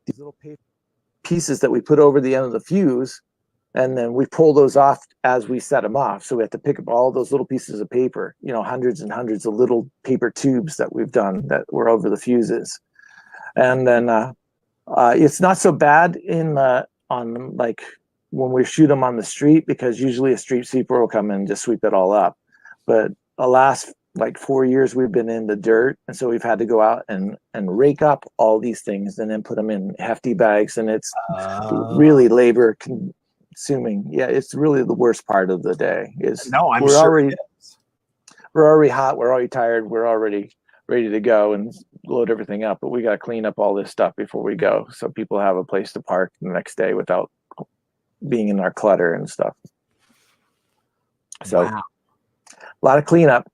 these little paper pieces that we put over the end of the fuse, and then we pull those off as we set them off. So we have to pick up all those little pieces of paper, hundreds and hundreds of little paper tubes that we've done that were over the fuses. And then it's not so bad on like when we shoot them on the street, because usually a street sweeper will come in and just sweep it all up. But the last like 4 years we've been in the dirt, and so we've had to go out and rake up all these things and then put them in hefty bags, and it's really labor consuming. Yeah, it's really the worst part of the day. We're already hot, we're already tired, we're already ready to go and load everything up, but we got to clean up all this stuff before we go, so people have a place to park the next day without being in our clutter and stuff. So wow. A lot of cleanup.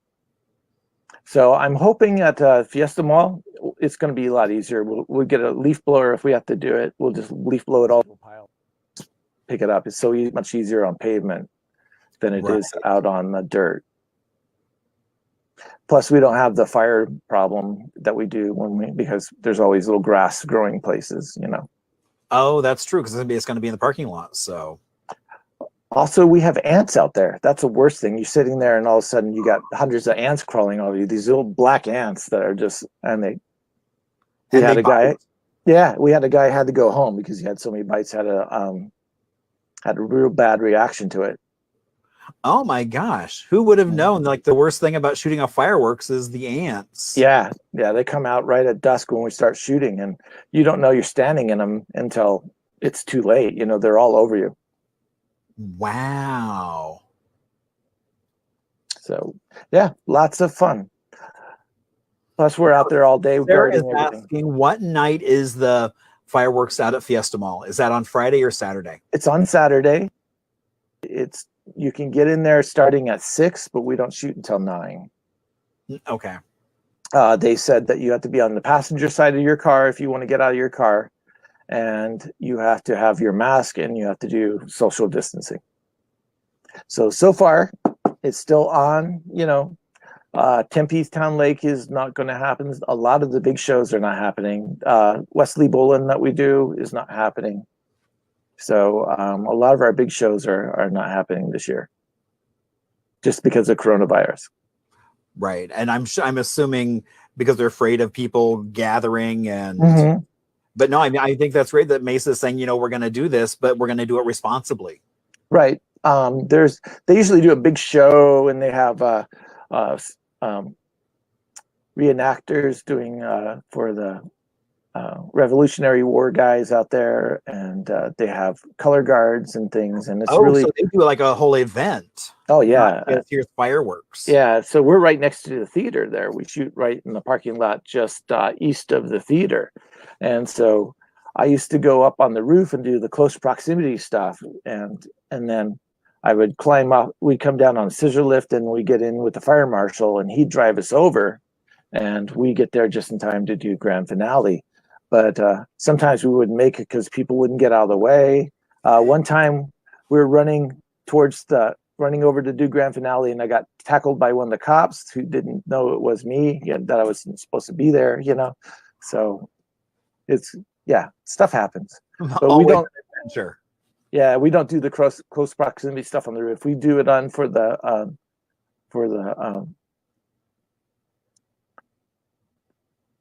So I'm hoping at Fiesta Mall it's going to be a lot easier. We'll get a leaf blower if we have to do it. We'll just leaf blow it all, pick it up. It's so much easier on pavement than it is out on the dirt. Plus, we don't have the fire problem that we do because there's always little grass growing places, Oh, that's true, because it's going to be in the parking lot. So also we have ants out there. That's the worst thing. You're sitting there and all of a sudden you got hundreds of ants crawling over you. These little black ants that are just, we had a guy had to go home because he had so many bites, had a real bad reaction to it. Oh my gosh, who would have known? Like, the worst thing about shooting off fireworks is the ants. Yeah, they come out right at dusk when we start shooting, and you don't know you're standing in them until it's too late. They're all over you. Wow. So yeah, lots of fun. Plus, we're out there all day guarding everything. Asking, what night is the fireworks out at Fiesta Mall? Is that on Friday or Saturday? It's on Saturday. You can get in there starting at 6, but we don't shoot until 9. Okay. They said that you have to be on the passenger side of your car if you want to get out of your car, and you have to have your mask, and you have to do social distancing. So far, it's still on. Tippytown Lake is not going to happen. A lot of the big shows are not happening. Wesley Bullen that we do is not happening. So a lot of our big shows are not happening this year, just because of coronavirus. Right, and I'm assuming because they're afraid of people gathering and. But no, I think that's great that Mesa is saying, we're going to do this, but we're going to do it responsibly. Right. They usually do a big show, and they have reenactors doing for the Revolutionary War guys out there, and they have color guards and things, and it's really, so they do like a whole event. Oh yeah, here's fireworks. Yeah, so we're right next to the theater there. We shoot right in the parking lot just east of the theater, and so I used to go up on the roof and do the close proximity stuff, and then I would climb up. We'd come down on a scissor lift, and we get in with the fire marshal, and he'd drive us over, and we get there just in time to do grand finale. But sometimes we wouldn't make it because people wouldn't get out of the way. One time we were running over to do grand finale, and I got tackled by one of the cops who didn't know it was me, that I was supposed to be there, So stuff happens. But we don't. Sure. Yeah, we don't do the close proximity stuff on the roof. We do it on for the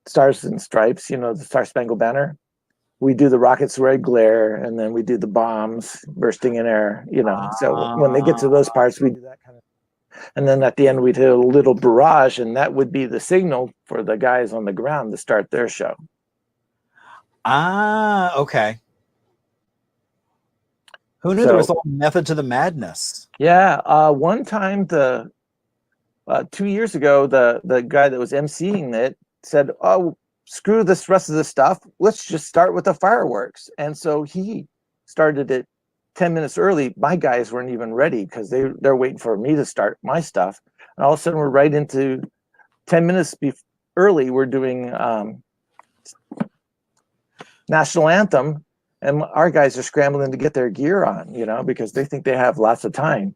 Stars and Stripes, the Star Spangled Banner. we do the rocket's red glare, and then we do the bombs bursting in air, So when they get to those parts, we do that kind of. And then at the end, we'd hit a little barrage, and that would be the signal for the guys on the ground to start their show. Okay. Who knew there was a whole method to the madness? Yeah, one time 2 years ago, the guy that was emceeing it said, "Oh, screw this rest of the stuff. Let's just start with the fireworks." And so he started it 10 minutes early. My guys weren't even ready because they're waiting for me to start my stuff. And all of a sudden, we're right into 10 minutes early. We're doing national anthem, and our guys are scrambling to get their gear on, because they think they have lots of time.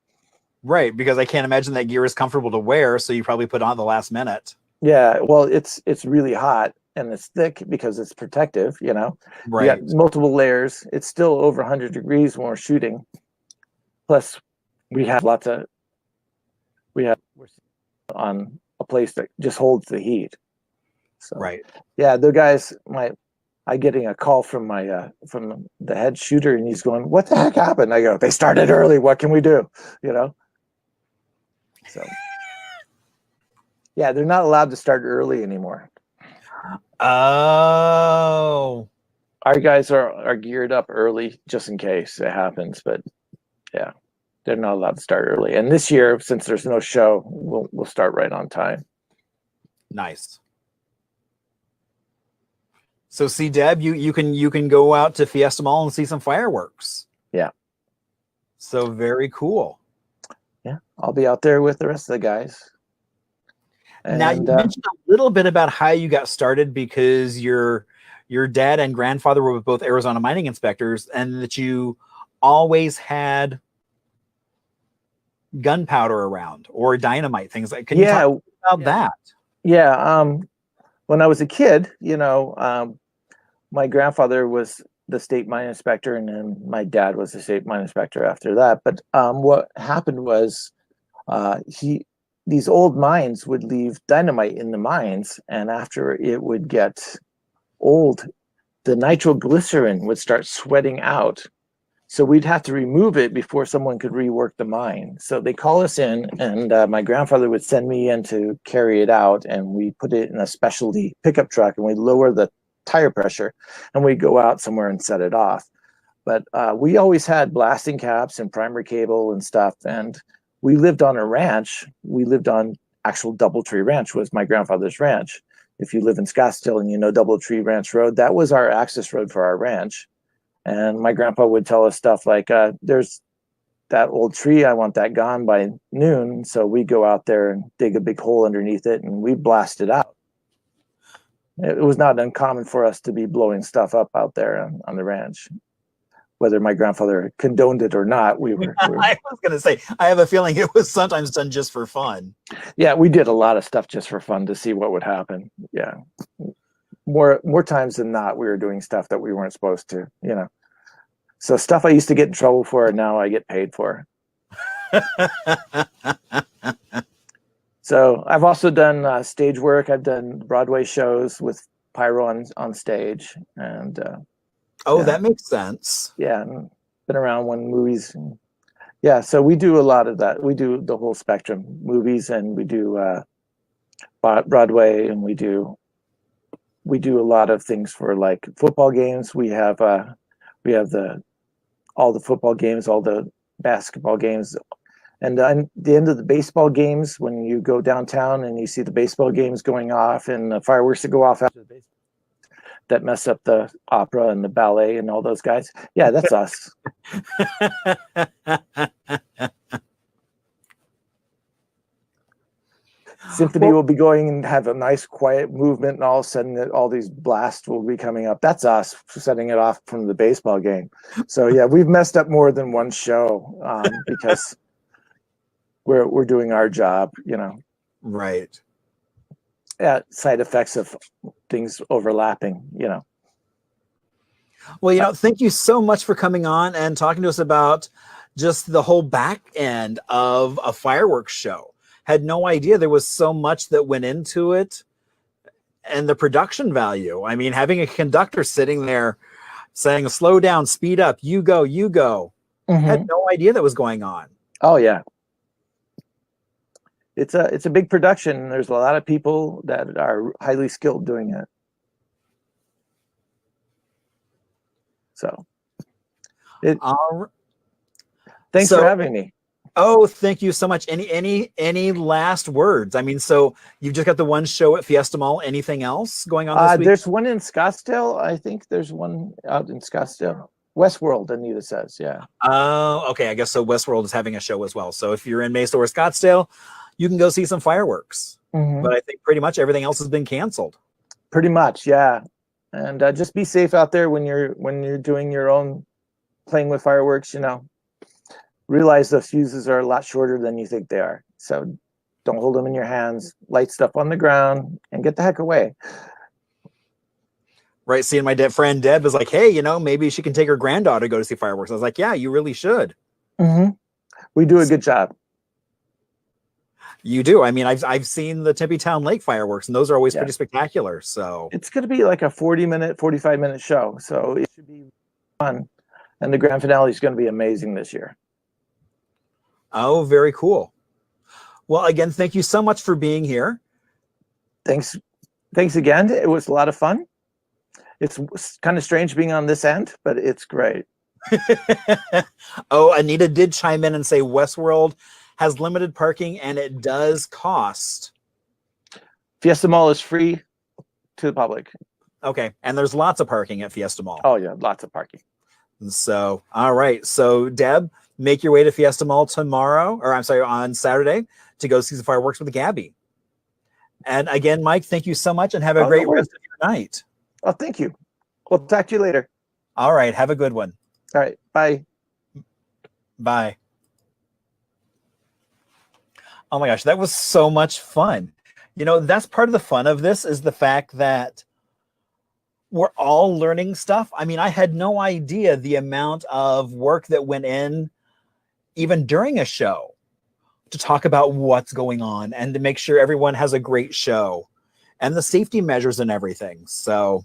Right, because I can't imagine that gear is comfortable to wear, so you probably put on the last minute. Yeah, well, it's really hot and it's thick because it's protective, Right. You got multiple layers. It's still over 100 degrees when we're shooting. Plus, we're on a place that just holds the heat. So, right. Yeah, the guys, I getting a call from from the head shooter, and he's going, "What the heck happened?" I go, "They started early. What can we do?" So, yeah, they're not allowed to start early anymore. Oh. Our guys are geared up early just in case it happens, but yeah, they're not allowed to start early. And this year, since there's no show, we'll start right on time. Nice. So see, Deb, you can go out to Fiesta Mall and see some fireworks. Yeah. So very cool. Yeah, I'll be out there with the rest of the guys. And, now you mentioned a little bit about how you got started because your dad and grandfather were both Arizona mining inspectors, and that you always had gunpowder around or dynamite, things like. Can you talk about that? Yeah. When I was a kid, my grandfather was the state mine inspector, and then my dad was the state mine inspector after that. But what happened was these old mines would leave dynamite in the mines, and after it would get old, the nitroglycerin would start sweating out. So we'd have to remove it before someone could rework the mine. So they call us in, and my grandfather would send me in to carry it out, and we put it in a specialty pickup truck, and we lower the tire pressure, and we go out somewhere and set it off. But we always had blasting caps and primer cable and stuff, and we lived on a ranch. We lived on actual Doubletree Ranch, was my grandfather's ranch. If you live in Scottsdale and you know Doubletree Ranch Road, that was our access road for our ranch. And my grandpa would tell us stuff like, there's that old tree, I want that gone by noon. So we go out there and dig a big hole underneath it, and we blast it out. It was not uncommon for us to be blowing stuff up out there on the ranch. Whether my grandfather condoned it or not, we were. I was going to say, I have a feeling it was sometimes done just for fun. Yeah, we did a lot of stuff just for fun to see what would happen. Yeah, more times than not, we were doing stuff that we weren't supposed to. So stuff I used to get in trouble for, now I get paid for. So I've also done stage work. I've done Broadway shows with pyro on stage, and. That makes sense. Yeah, been around when movies. Yeah, so we do a lot of that. We do the whole spectrum, movies, and we do Broadway, and we do a lot of things for like football games. We have all the football games, all the basketball games, and at the end of the baseball games, when you go downtown and you see the baseball games going off and the fireworks that go off after the baseball, that mess up the opera and the ballet and all those guys. Yeah, that's us. Symphony will be going and have a nice quiet movement, and all of a sudden all these blasts will be coming up. That's us setting it off from the baseball game. So yeah, we've messed up more than one show because we're doing our job, Right. Side effects of things overlapping, Well, thank you so much for coming on and talking to us about just the whole back end of a fireworks show. Had no idea there was so much that went into it, and the production value. I mean, having a conductor sitting there saying, slow down, speed up, you go, you go. Had no idea that was going on. Oh yeah. It's a big production. There's a lot of people that are highly skilled doing it. So thanks for having me. Oh, thank you so much. Any last words? I mean, so you've just got the one show at Fiesta Mall. Anything else going on this week? There's one in Scottsdale. I think there's one out in Scottsdale. Westworld, Anita says, yeah. Oh, okay. I guess so. Westworld is having a show as well. So if you're in Mesa or Scottsdale, you can go see some fireworks. But I think pretty much everything else has been canceled. Pretty much, yeah. And just be safe out there when you're doing your own playing with fireworks. You know, realize the fuses are a lot shorter than you think they are. So don't hold them in your hands. Light stuff on the ground and get the heck away. Right. Seeing my friend Deb is like, hey, you know, maybe she can take her granddaughter to go to see fireworks. I was like, yeah, you really should. We do a good job. You do. I mean, I've seen the Tempe Town Lake fireworks, and those are always pretty spectacular. So it's going to be like a 45-minute show. So it should be fun. And the grand finale is going to be amazing this year. Oh, very cool. Well, again, thank you so much for being here. Thanks again. It was a lot of fun. It's kind of strange being on this end, but it's great. Oh, Anita did chime in and say Westworld has limited parking and it does cost. Fiesta Mall is free to the public. Okay. And there's lots of parking at Fiesta Mall. Oh yeah, lots of parking. So, all right. So Deb, make your way to Fiesta Mall tomorrow, or I'm sorry, on Saturday to go see the fireworks with Gabby. And again, Mike, thank you so much and have a great rest of your night. Oh, thank you. We'll talk to you later. All right. Have a good one. All right. Bye. Bye. Oh my gosh, that was so much fun. You know, that's part of the fun of this is the fact that we're all learning stuff. I mean, I had no idea the amount of work that went in even during a show to talk about what's going on and to make sure everyone has a great show and the safety measures and everything. So,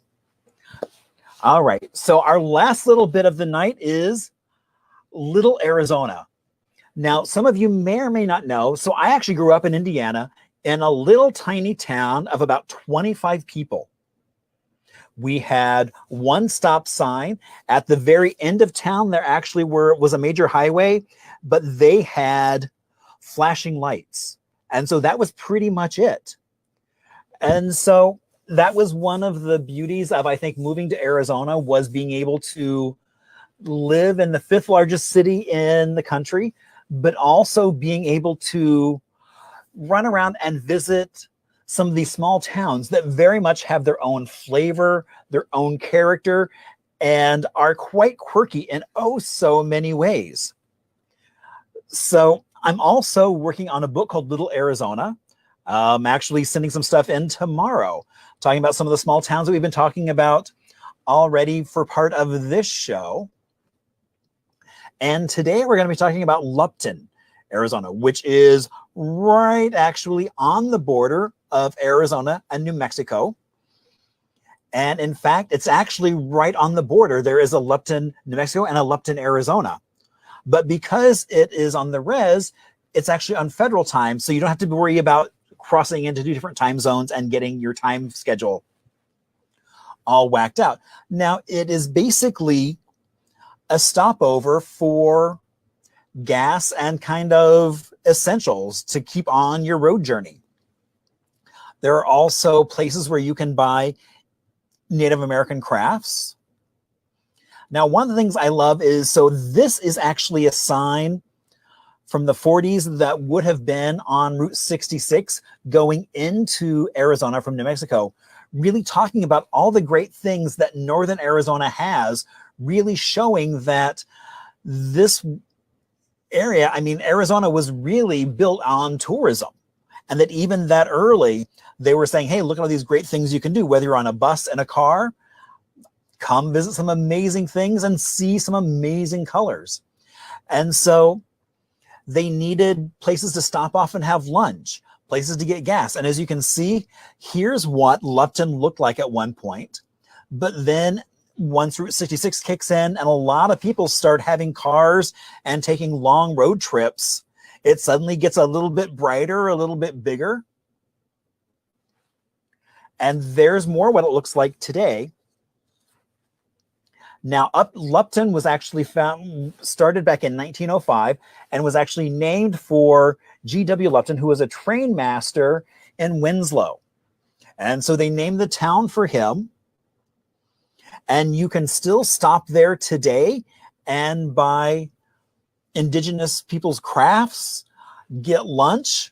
all right. So our last little bit of the night is Little Arizona. Now, some of you may or may not know. So I actually grew up in Indiana in a little tiny town of about 25 people. We had one stop sign. At the very end of town, there actually was a major highway, but they had flashing lights. And so that was pretty much it. And so that was one of the beauties of, I think, moving to Arizona was being able to live in the 5th largest city in the country, but also being able to run around and visit some of these small towns that very much have their own flavor, their own character, and are quite quirky in oh so many ways. So I'm also working on a book called Little Arizona. I'm actually sending some stuff in tomorrow, talking about some of the small towns that we've been talking about already for part of this show. And today we're going to be talking about Lupton, Arizona, which is right actually on the border of Arizona and New Mexico. And in fact, it's actually right on the border. There is a Lupton, New Mexico and a Lupton, Arizona. But because it is on the res, it's actually on federal time. So you don't have to worry about crossing into 2 different time zones and getting your time schedule all whacked out. Now, it is basically a stopover for gas and kind of essentials to keep on your road journey. There are also places where you can buy Native American crafts. Now, one of the things I love is, so this is actually a sign from the 40s that would have been on Route 66 going into Arizona from New Mexico, really talking about all the great things that Northern Arizona has, really showing that this area, I mean, Arizona was really built on tourism. And that even that early, they were saying, hey, look at all these great things you can do, whether you're on a bus and a car, come visit some amazing things and see some amazing colors. And so they needed places to stop off and have lunch, places to get gas. And as you can see, here's what Lupton looked like at one point. But then once Route 66 kicks in and a lot of people start having cars and taking long road trips, it suddenly gets a little bit brighter, a little bit bigger. And there's more what it looks like today. Now, Lupton was actually started back in 1905 and was actually named for G.W. Lupton, who was a train master in Winslow. And so they named the town for him. And you can still stop there today and buy indigenous people's crafts, get lunch,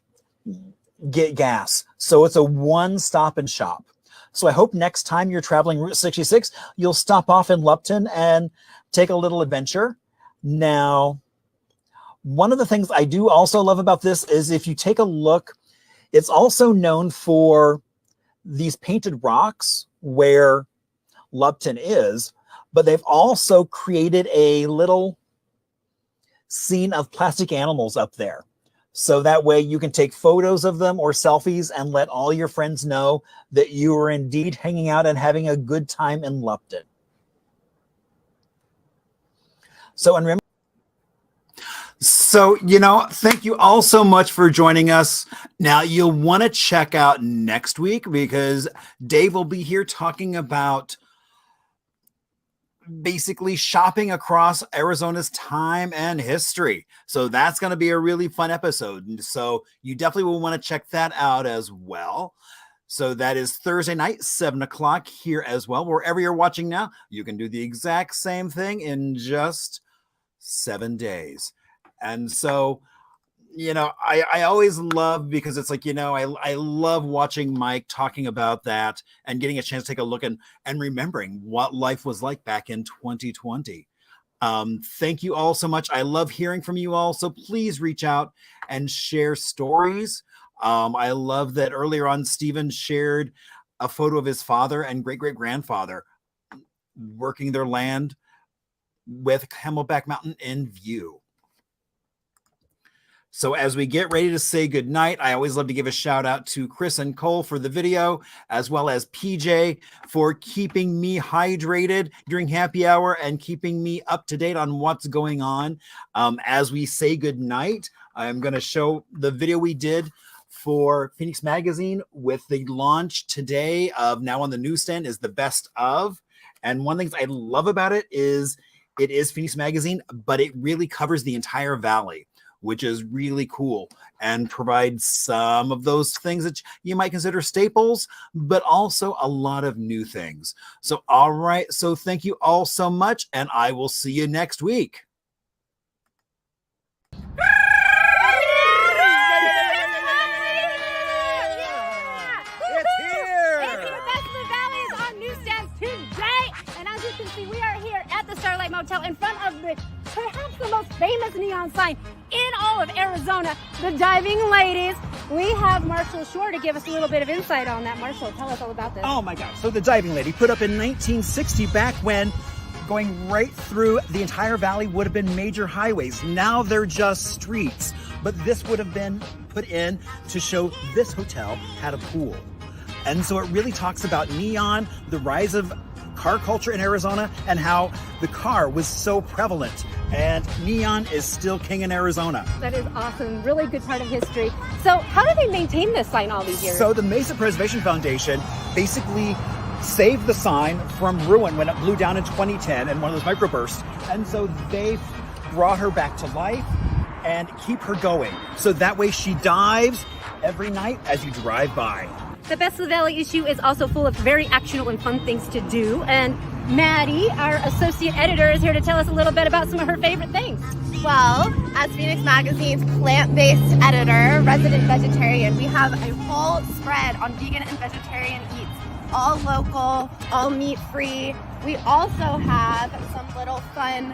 get gas. So it's a one-stop and shop. So I hope next time you're traveling Route 66, you'll stop off in Lupton and take a little adventure. Now, one of the things I do also love about this is if you take a look, it's also known for these painted rocks where Lupton is, but they've also created a little scene of plastic animals up there. So that way you can take photos of them or selfies and let all your friends know that you are indeed hanging out and having a good time in Lupton. So, and remember, thank you all so much for joining us. Now, you'll want to check out next week because Dave will be here talking about basically shopping across Arizona's time and history. So that's going to be a really fun episode. So you definitely will want to check that out as well. So that is Thursday night, 7 o'clock here as well. Wherever you're watching now, you can do the exact same thing in just 7 days. And so, I always love, because it's like, I love watching Mike talking about that and getting a chance to take a look and remembering what life was like back in 2020. Thank you all so much. I love hearing from you all. So please reach out and share stories. I love that earlier on, Stephen shared a photo of his father and great-great-grandfather working their land with Camelback Mountain in view. So as we get ready to say goodnight, I always love to give a shout out to Chris and Cole for the video, as well as PJ for keeping me hydrated during happy hour and keeping me up to date on what's going on. As we say goodnight, I'm going to show the video we did for Phoenix Magazine with the launch today of Now on the Newsstand is the best of. And one of the things I love about it is Phoenix Magazine, but it really covers the entire valley, which is really cool and provides some of those things that you might consider staples, but also a lot of new things. So, all right. So thank you all so much, and I will see you next week. Motel in front of perhaps the most famous neon sign in all of Arizona, the Diving Ladies. We have Marshall Shore to give us a little bit of insight on that. Marshall, tell us all about this. Oh my gosh. So the Diving Lady put up in 1960, back when going right through the entire valley would have been major highways. Now they're just streets, but this would have been put in to show this hotel had a pool. And so it really talks about neon, the rise of car culture in Arizona, and how the car was so prevalent, and neon is still king in Arizona. That is awesome. Really good part of history. So how do they maintain this sign all these years? So the Mesa Preservation Foundation basically saved the sign from ruin when it blew down in 2010 in one of those microbursts. And so they brought her back to life and keep her going. So that way she dives every night as you drive by. The Best of the Valley issue is also full of very actionable and fun things to do. And Maddie, our associate editor, is here to tell us a little bit about some of her favorite things. Well, as Phoenix Magazine's plant-based editor, resident vegetarian, we have a whole spread on vegan and vegetarian eats. All local, all meat-free. We also have some little fun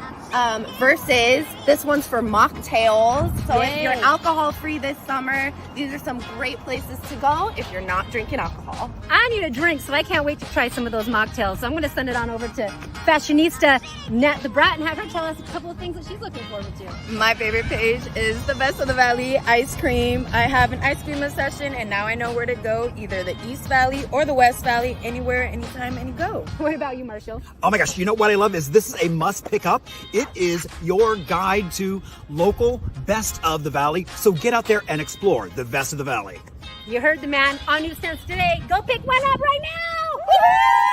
verses. This one's for mocktails. So Yay. If you're alcohol-free this summer, these are some great places to go if you're not drinking alcohol. I need a drink, so I can't wait to try some of those mocktails. So I'm going to send it on over to fashionista Nat the Brat and have her tell us a couple of things that she's looking forward to. My favorite page is the Best of the Valley ice cream. I have an ice cream obsession, and now I know where to go, either the East Valley or the West Valley, anywhere, anytime, any go. What about you, Marshall? Oh my gosh, you know what I love is this is a must pick up. It is your guide to local best of the valley. So get out there and explore the best of the valley. You heard the man on newsstands today. Go pick one up right now! Woo-hoo!